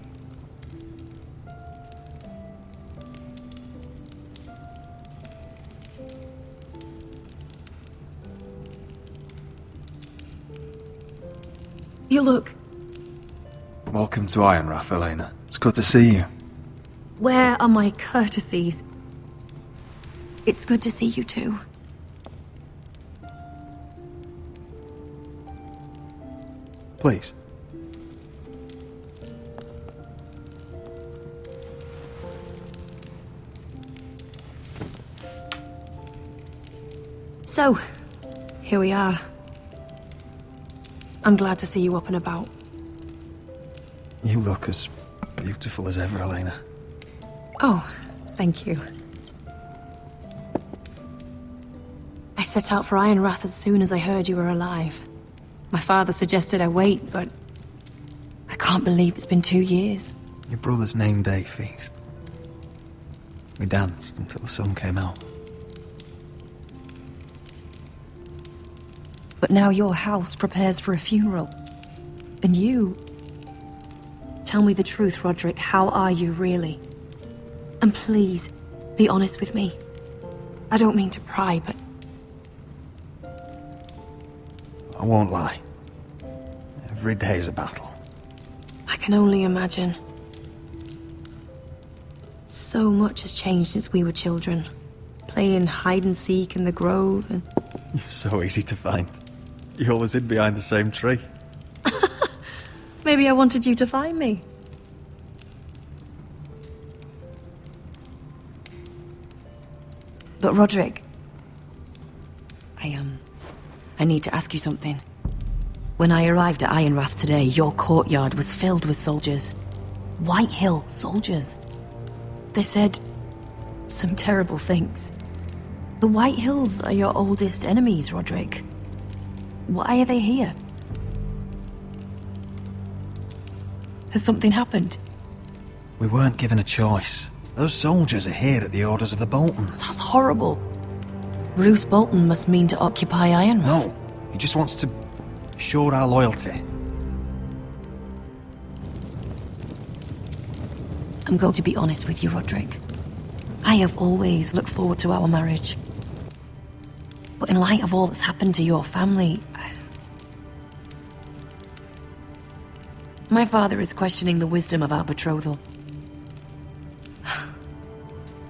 You look... Welcome to Ironrath, Elena. It's good to see you. Where are my courtesies? It's good to see you too. Please. So, here we are. I'm glad to see you up and about. You look as beautiful as ever, Elena. Oh, thank you. I set out for Ironrath as soon as I heard you were alive. My father suggested I wait, but I can't believe it's been 2 years. Your brother's name day feast. We danced until the sun came out. But now your house prepares for a funeral. And you... Tell me the truth, Roderick. How are you, really? And please, be honest with me. I don't mean to pry, but... I won't lie. Every day's a battle. I can only imagine. So much has changed since we were children. Playing hide and seek in the grove and... You're so easy to find. You always hid behind the same tree. Maybe I wanted you to find me. But Roderick... I need to ask you something. When I arrived at Ironrath today, your courtyard was filled with soldiers. Whitehill soldiers. They said some terrible things. The Whitehills are your oldest enemies, Roderick. Why are they here? Has something happened? We weren't given a choice. Those soldiers are here at the orders of the Boltons. That's horrible. Roose Bolton must mean to occupy Ironrath. No, he just wants to assure our loyalty. I'm going to be honest with you, Roderick. I have always looked forward to our marriage. But in light of all that's happened to your family... My father is questioning the wisdom of our betrothal.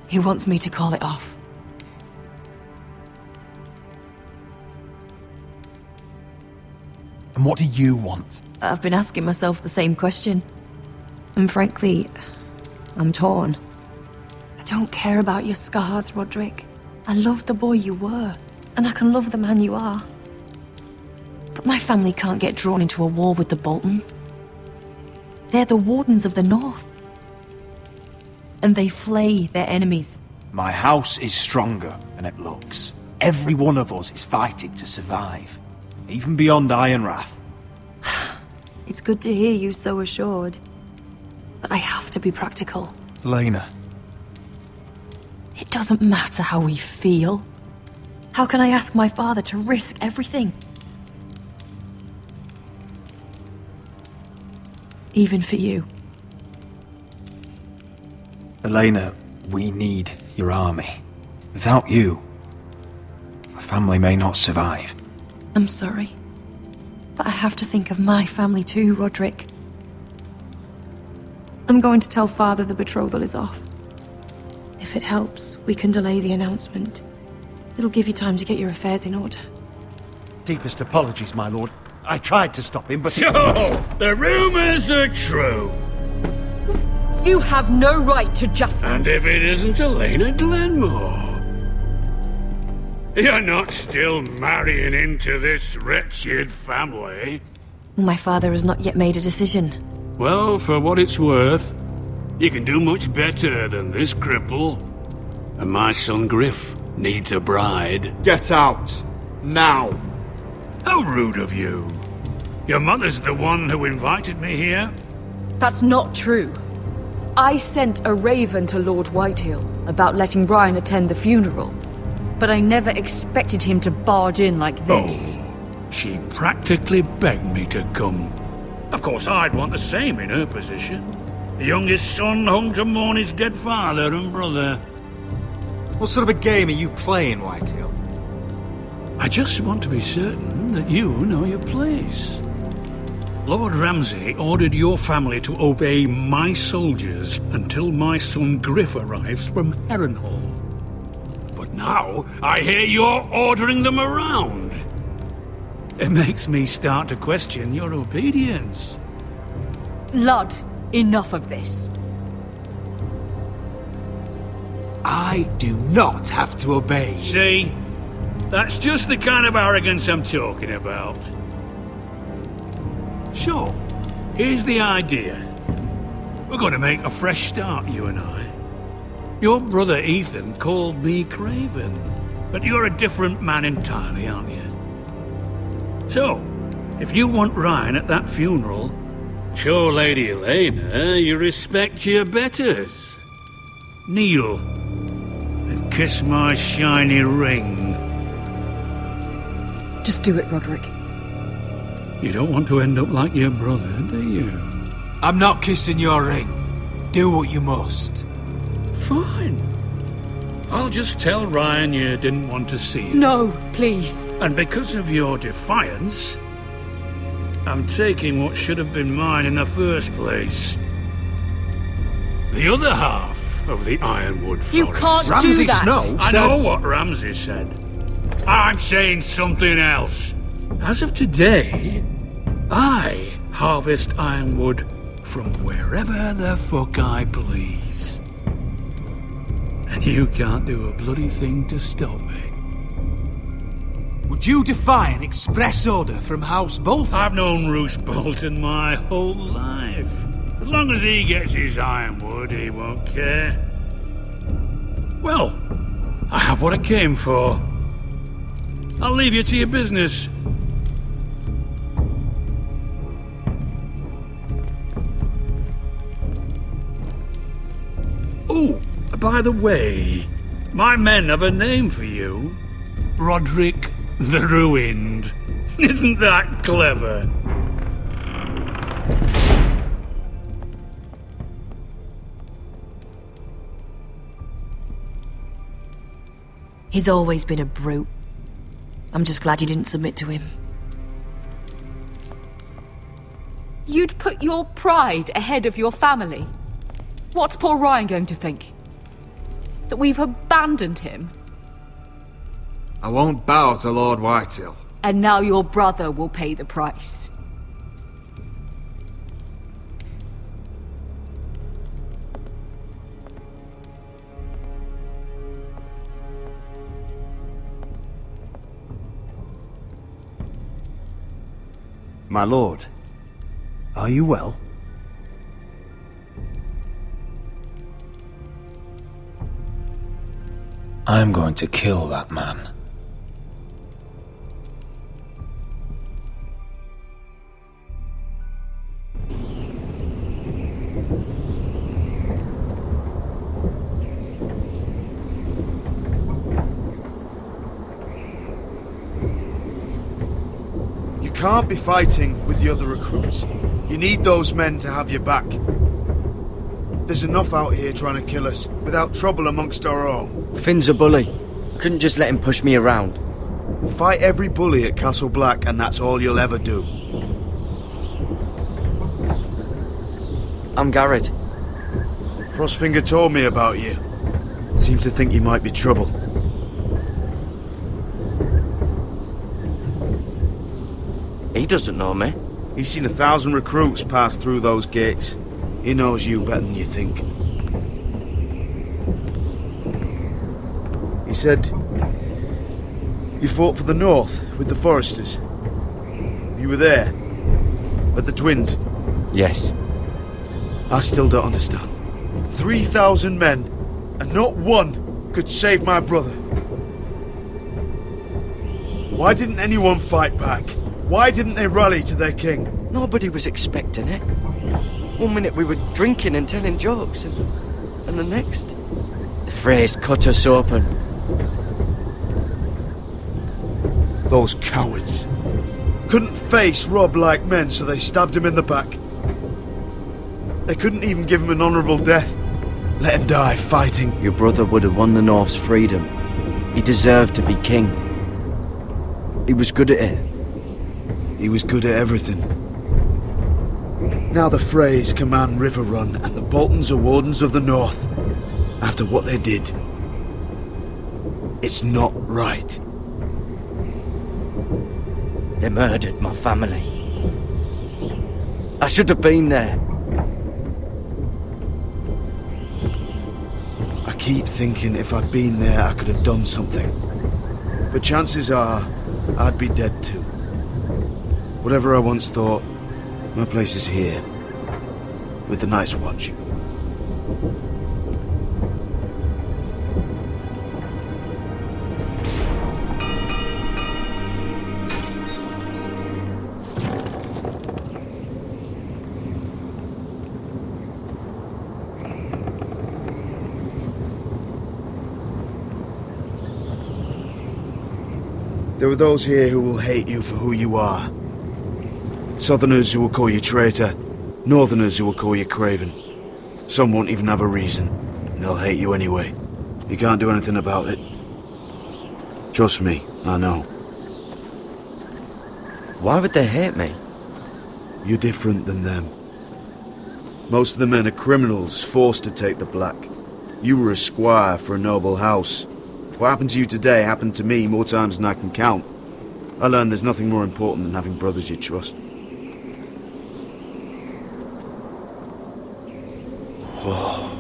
He wants me to call it off. And what do you want? I've been asking myself the same question. And frankly, I'm torn. I don't care about your scars, Roderick. I love the boy you were, and I can love the man you are. But my family can't get drawn into a war with the Boltons. They're the Wardens of the North. And they flay their enemies. My house is stronger than it looks. Every one of us is fighting to survive. Even beyond Ironrath. It's good to hear you so assured. But I have to be practical. Elena. It doesn't matter how we feel. How can I ask my father to risk everything? Even for you. Elena, we need your army. Without you, our family may not survive. I'm sorry. But I have to think of my family too, Roderick. I'm going to tell Father the betrothal is off. If it helps, we can delay the announcement. It'll give you time to get your affairs in order. Deepest apologies, my lord. I tried to stop him, but... So, the rumors are true. You have no right to just... And if it isn't Elena Glenmore? You're not still marrying into this wretched family? My father has not yet made a decision. Well, for what it's worth, you can do much better than this cripple. And my son Griff needs a bride. Get out! Now! How rude of you. Your mother's the one who invited me here? That's not true. I sent a raven to Lord Whitehill about letting Brian attend the funeral. But I never expected him to barge in like this. Oh, she practically begged me to come. Of course, I'd want the same in her position. The youngest son home to mourn his dead father and brother. What sort of a game are you playing, Whitehill? I just want to be certain that you know your place. Lord Ramsay ordered your family to obey my soldiers until my son Griff arrives from Harrenhal. But now, I hear you're ordering them around. It makes me start to question your obedience. Lud, enough of this. I do not have to obey. See? That's just the kind of arrogance I'm talking about. So, here's the idea. We're going to make a fresh start, you and I. Your brother Ethan called me Craven, but you're a different man entirely, aren't you? So, if you want Ryan at that funeral, show Lady Elena you respect your betters. Kneel and kiss my shiny ring. Just do it, Roderick. You don't want to end up like your brother, do you? I'm not kissing your ring. Do what you must. Fine. I'll just tell Ryan you didn't want to see him. No, please. And because of your defiance, I'm taking what should have been mine in the first place. The other half of the Ironwood Forest. You can't do that! Snow I know what Ramsay said. I'm saying something else. As of today, I harvest ironwood from wherever the fuck I please. And you can't do a bloody thing to stop me. Would you defy an express order from House Bolton? I've known Roose Bolton my whole life. As long as he gets his ironwood, he won't care. Well, I have what I came for. I'll leave you to your business. Oh, by the way, my men have a name for you. Roderick the Ruined. Isn't that clever? He's always been a brute. I'm just glad you didn't submit to him. You'd put your pride ahead of your family. What's poor Ryan going to think? That we've abandoned him? I won't bow to Lord Whitehill. And now your brother will pay the price. My lord, are you well? I'm going to kill that man. You can't be fighting with the other recruits. You need those men to have your back. There's enough out here trying to kill us, without trouble amongst our own. Finn's a bully. Couldn't just let him push me around. Fight every bully at Castle Black, and that's all you'll ever do. I'm Garrett. Frostfinger told me about you. Seems to think you might be trouble. He doesn't know me. He's seen 1,000 recruits pass through those gates. He knows you better than you think. He said you fought for the North with the Foresters. You were there, at the Twins. Yes. I still don't understand. 3,000 men, and not one could save my brother. Why didn't anyone fight back? Why didn't they rally to their king? Nobody was expecting it. One minute we were drinking and telling jokes, and the next, the Freys cut us open. Those cowards. Couldn't face Robb like men, so they stabbed him in the back. They couldn't even give him an honourable death. Let him die fighting. Your brother would have won the North's freedom. He deserved to be king. He was good at it. He was good at everything. Now the Freys command Riverrun, and the Boltons are Wardens of the North. After what they did. It's not right. They murdered my family. I should have been there. I keep thinking if I'd been there, I could have done something. But chances are, I'd be dead too. Whatever I once thought, my place is here. With the Night's Watch. There are those here who will hate you for who you are. Southerners who will call you traitor, Northerners who will call you craven. Some won't even have a reason, and they'll hate you anyway. You can't do anything about it. Trust me, I know. Why would they hate me? You're different than them. Most of the men are criminals, forced to take the black. You were a squire for a noble house. What happened to you today happened to me more times than I can count. I learned there's nothing more important than having brothers you trust. Whoa.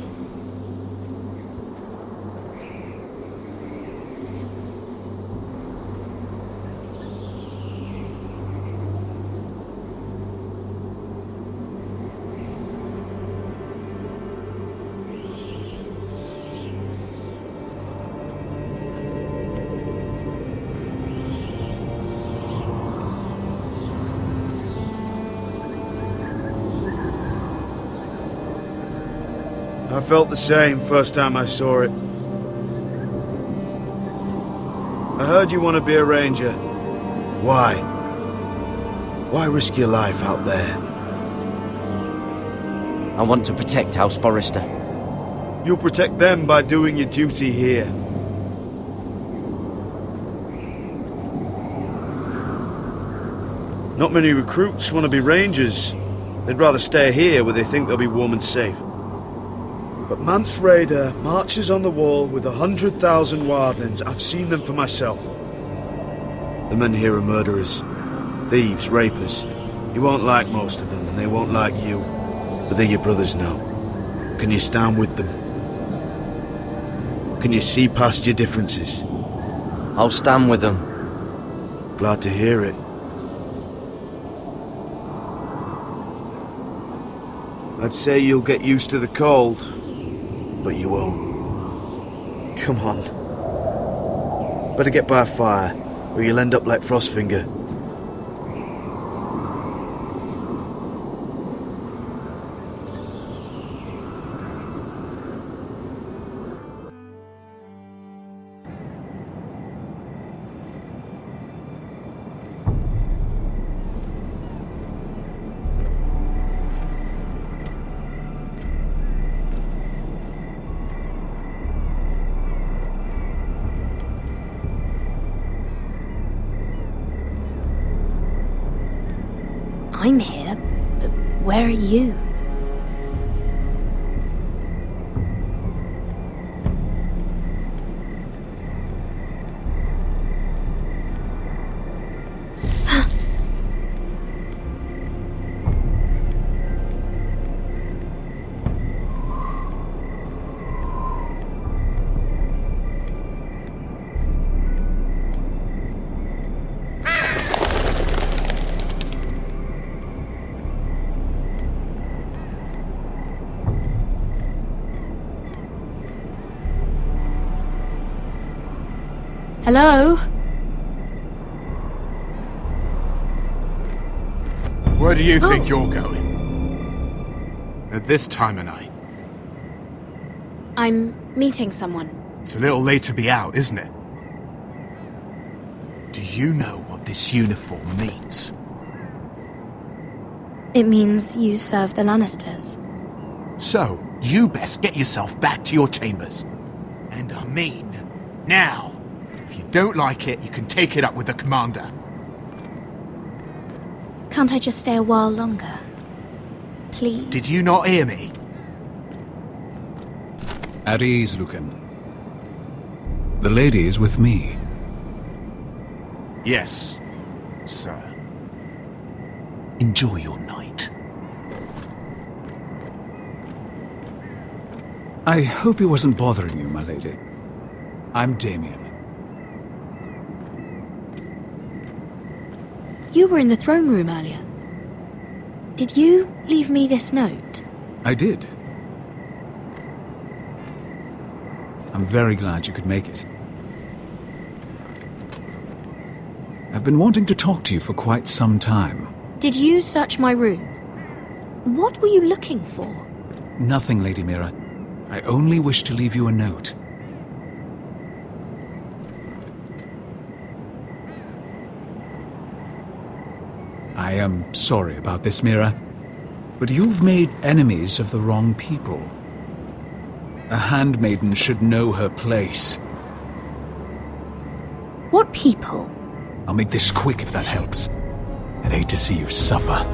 I felt the same first time I saw it. I heard you want to be a ranger. Why? Why risk your life out there? I want to protect House Forrester. You'll protect them by doing your duty here. Not many recruits want to be rangers. They'd rather stay here where they think they'll be warm and safe. But Mance Rayder marches on the wall with 100,000 wildlings. I've seen them for myself. The men here are murderers, thieves, rapers. You won't like most of them, and they won't like you. But they're your brothers now. Can you stand with them? Can you see past your differences? I'll stand with them. Glad to hear it. I'd say you'll get used to the cold. But you won't. Come on. Better get by a fire, or you'll end up like Frostfinger. I'm here, but where are you? Hello? Where do you think you're going? At this time of night? I'm meeting someone. It's a little late to be out, isn't it? Do you know what this uniform means? It means you serve the Lannisters. So, you best get yourself back to your chambers. And I mean, now. If you don't like it, you can take it up with the commander. Can't I just stay a while longer? please. Did you not hear me? At ease, Lucan. The lady is with me. Yes, sir. Enjoy your night. I hope he wasn't bothering you, my lady. I'm Damien. You were in the throne room earlier. Did you leave me this note? I did. I'm very glad you could make it. I've been wanting to talk to you for quite some time. Did you search my room? What were you looking for? Nothing, Lady Mira. I only wish to leave you a note. I am sorry about this, Mira, but you've made enemies of the wrong people. A handmaiden should know her place. What people? I'll make this quick if that helps. I'd hate to see you suffer.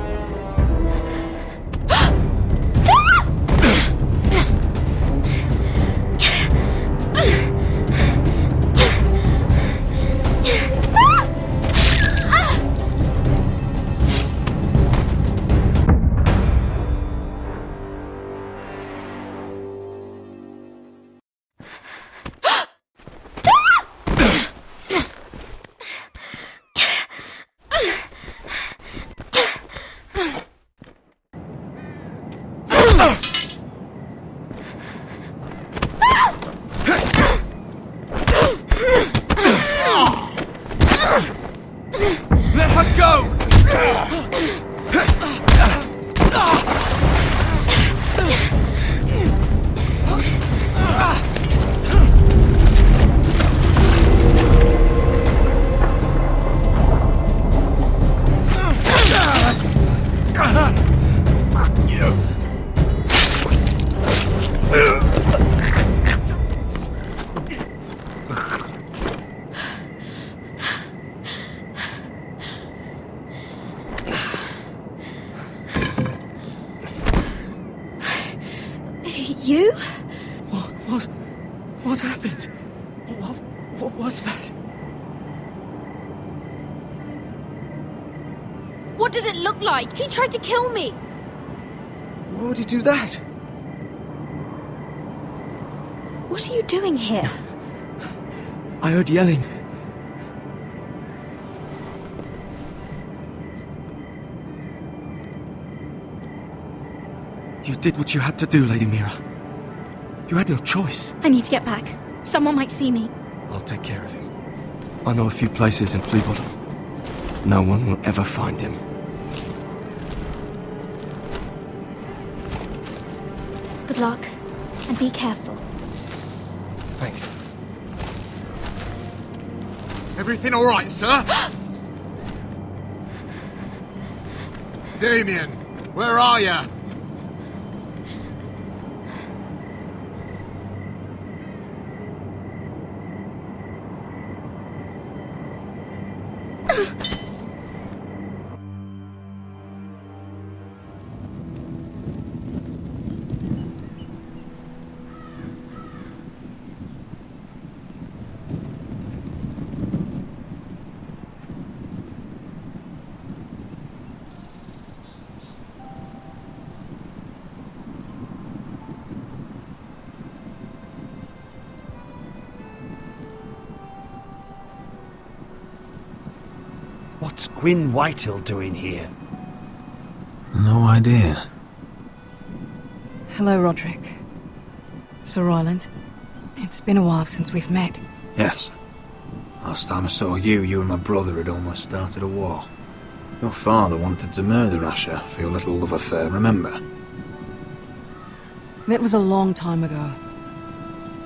Let her go! Fuck you. You? What happened? What was that? What did it look like? He tried to kill me! Why would he do that? What are you doing here? I heard yelling. You did what you had to do, Lady Mira. You had no choice. I need to get back. Someone might see me. I'll take care of him. I know a few places in Fleabottom. No one will ever find him. Good luck, and be careful. Thanks. Everything all right, sir? Damien, where are you? What's Gwyn Whitehill doing here? No idea. Hello, Roderick. Sir Royland. It's been a while since we've met. Yes. Last time I saw you and my brother had almost started a war. Your father wanted to murder Asher for your little love affair, remember? That was a long time ago.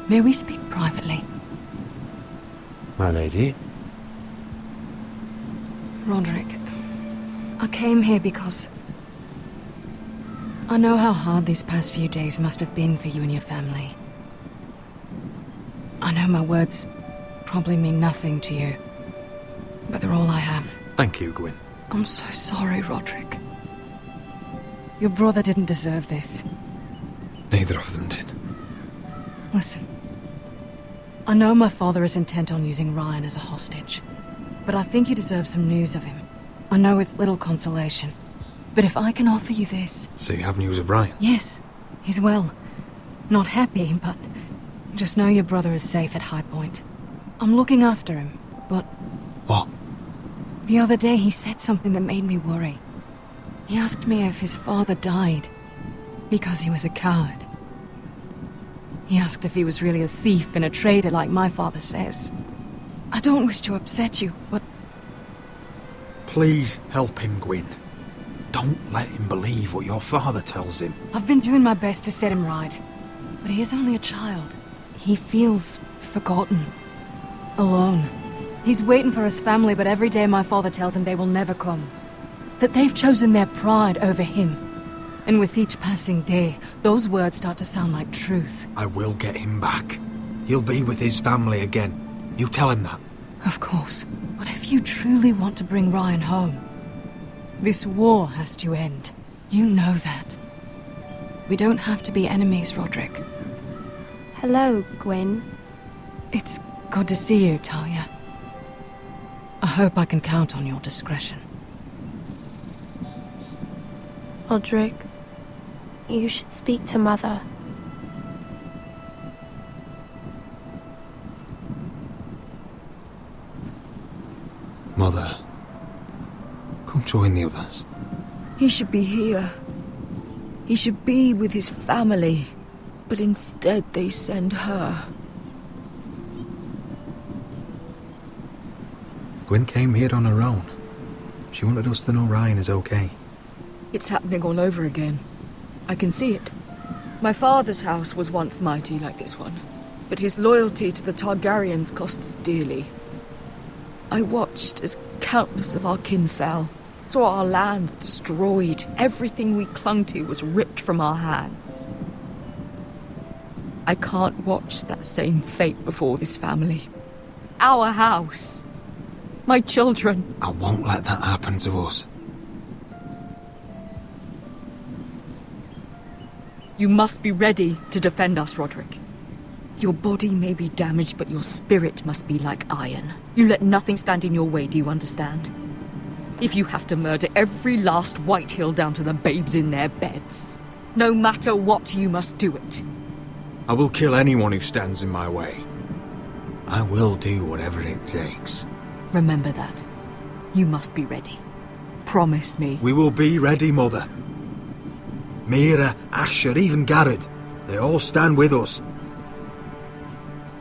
May we speak privately? My lady? Roderick, I came here because I know how hard these past few days must have been for you and your family. I know my words probably mean nothing to you, but they're all I have. Thank you, Gwyn. I'm so sorry, Roderick. Your brother didn't deserve this. Neither of them did. Listen. I know my father is intent on using Ryan as a hostage, but I think you deserve some news of him. I know it's little consolation, but if I can offer you this... So you have news of Ryan? Yes, he's well. Not happy, but just know your brother is safe at High Point. I'm looking after him, but... What? The other day he said something that made me worry. He asked me if his father died because he was a coward. He asked if he was really a thief and a traitor like my father says. I don't wish to upset you, but... Please help him, Gwyn. Don't let him believe what your father tells him. I've been doing my best to set him right, but he is only a child. He feels forgotten, alone. He's waiting for his family, but every day my father tells him they will never come. That they've chosen their pride over him. And with each passing day, those words start to sound like truth. I will get him back. He'll be with his family again. You tell him that. Of course. But if you truly want to bring Ryan home, this war has to end. You know that. We don't have to be enemies, Roderick. Hello, Gwyn. It's good to see you, Talia. I hope I can count on your discretion. Roderick, you should speak to Mother. Mother, come join the others. He should be here. He should be with his family. But instead they send her. Gwyn came here on her own. She wanted us to know Ryan is okay. It's happening all over again. I can see it. My father's house was once mighty like this one, but his loyalty to the Targaryens cost us dearly. I watched as countless of our kin fell, saw our lands destroyed, everything we clung to was ripped from our hands. I can't watch that same fate before this family. Our house. My children. I won't let that happen to us. You must be ready to defend us, Roderick. Your body may be damaged, but your spirit must be like iron. You let nothing stand in your way, do you understand? If you have to murder every last Whitehill down to the babes in their beds, no matter what, you must do it. I will kill anyone who stands in my way. I will do whatever it takes. Remember that. You must be ready. Promise me. We will be ready, Mother. Mira, Asher, even Garrett. They all stand with us.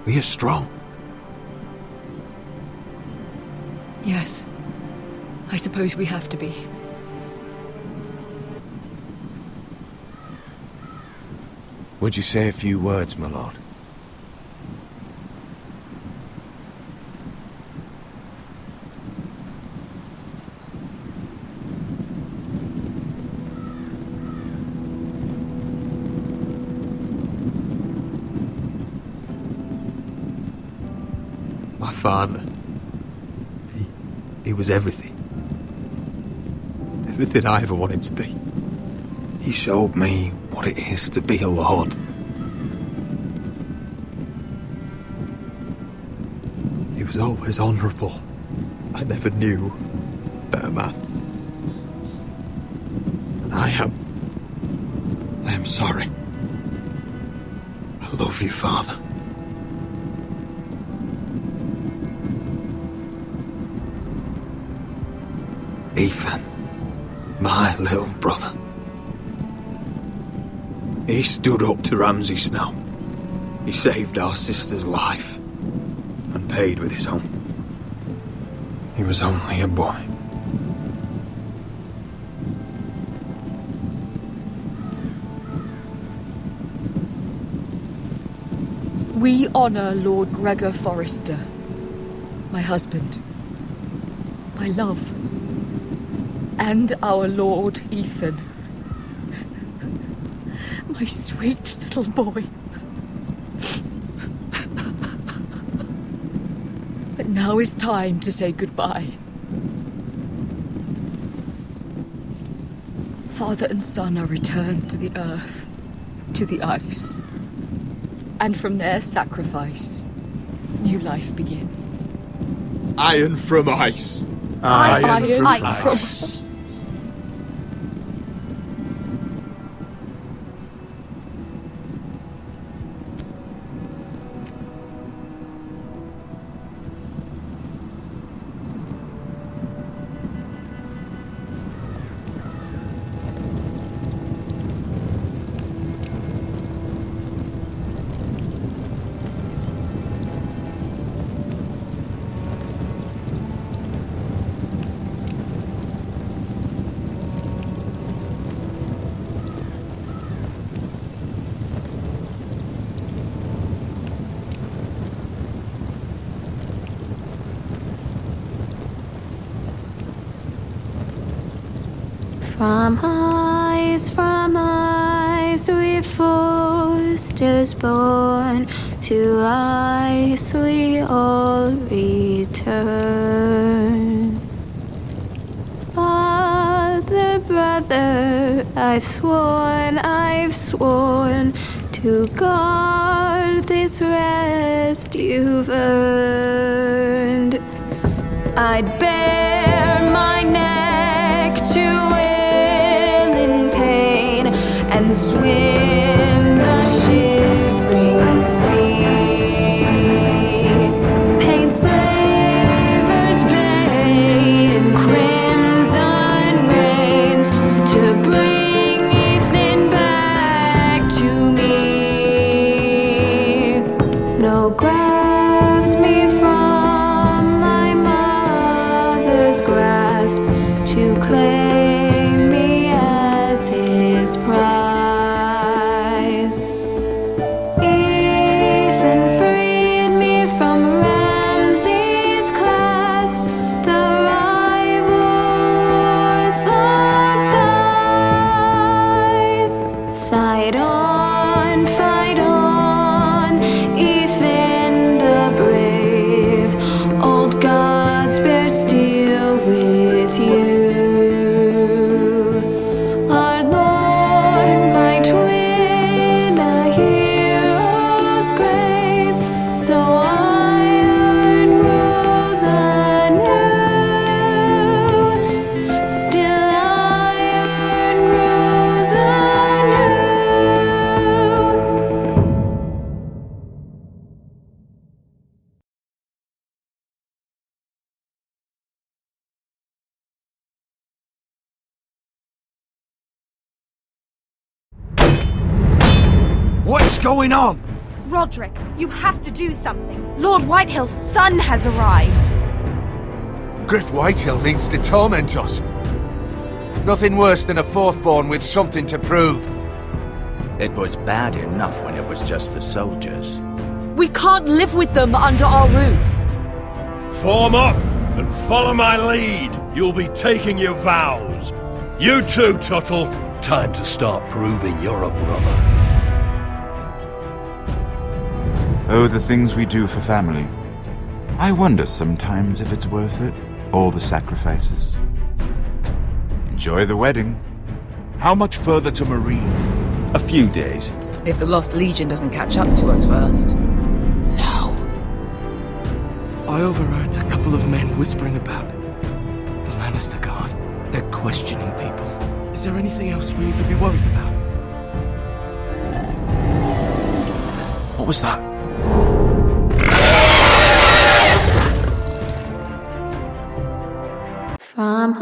We are strong. Yes. I suppose we have to be. Would you say a few words, my lord? My father. He was everything. Everything I ever wanted to be. He showed me what it is to be a lord. He was always honourable. I never knew a better man. And I am sorry. I love you, Father. Ethan, my little brother. He stood up to Ramsay Snow. He saved our sister's life and paid with his own. He was only a boy. We honor Lord Gregor Forrester, my husband, my love, and our Lord Ethan, my sweet little boy. But now is time to say goodbye. Father and son are returned to the earth, to the ice. And from their sacrifice, new life begins. Iron from ice. Iron from ice. From ice we foresters born, to ice we all return. Father, brother, I've sworn to guard this rest you've earned. I'd bare my neck to and swim the shivering sea. Paint slavers' bay in crimson rains to bring Ethan back to me. Snow grabbed me from my mother's grasp to claim me as his prize. What's going on? Roderick, you have to do something. Lord Whitehill's son has arrived. Griff Whitehill means to torment us. Nothing worse than a fourthborn with something to prove. It was bad enough when it was just the soldiers. We can't live with them under our roof. Form up and follow my lead. You'll be taking your vows. You too, Tuttle. Time to start proving you're a brother. Oh, the things we do for family. I wonder sometimes if it's worth it. All the sacrifices. Enjoy the wedding. How much further to Marine? A few days. If the Lost Legion doesn't catch up to us first. No. I overheard a couple of men whispering about the Lannister Guard. They're questioning people. Is there anything else we need to be worried about? What was that? From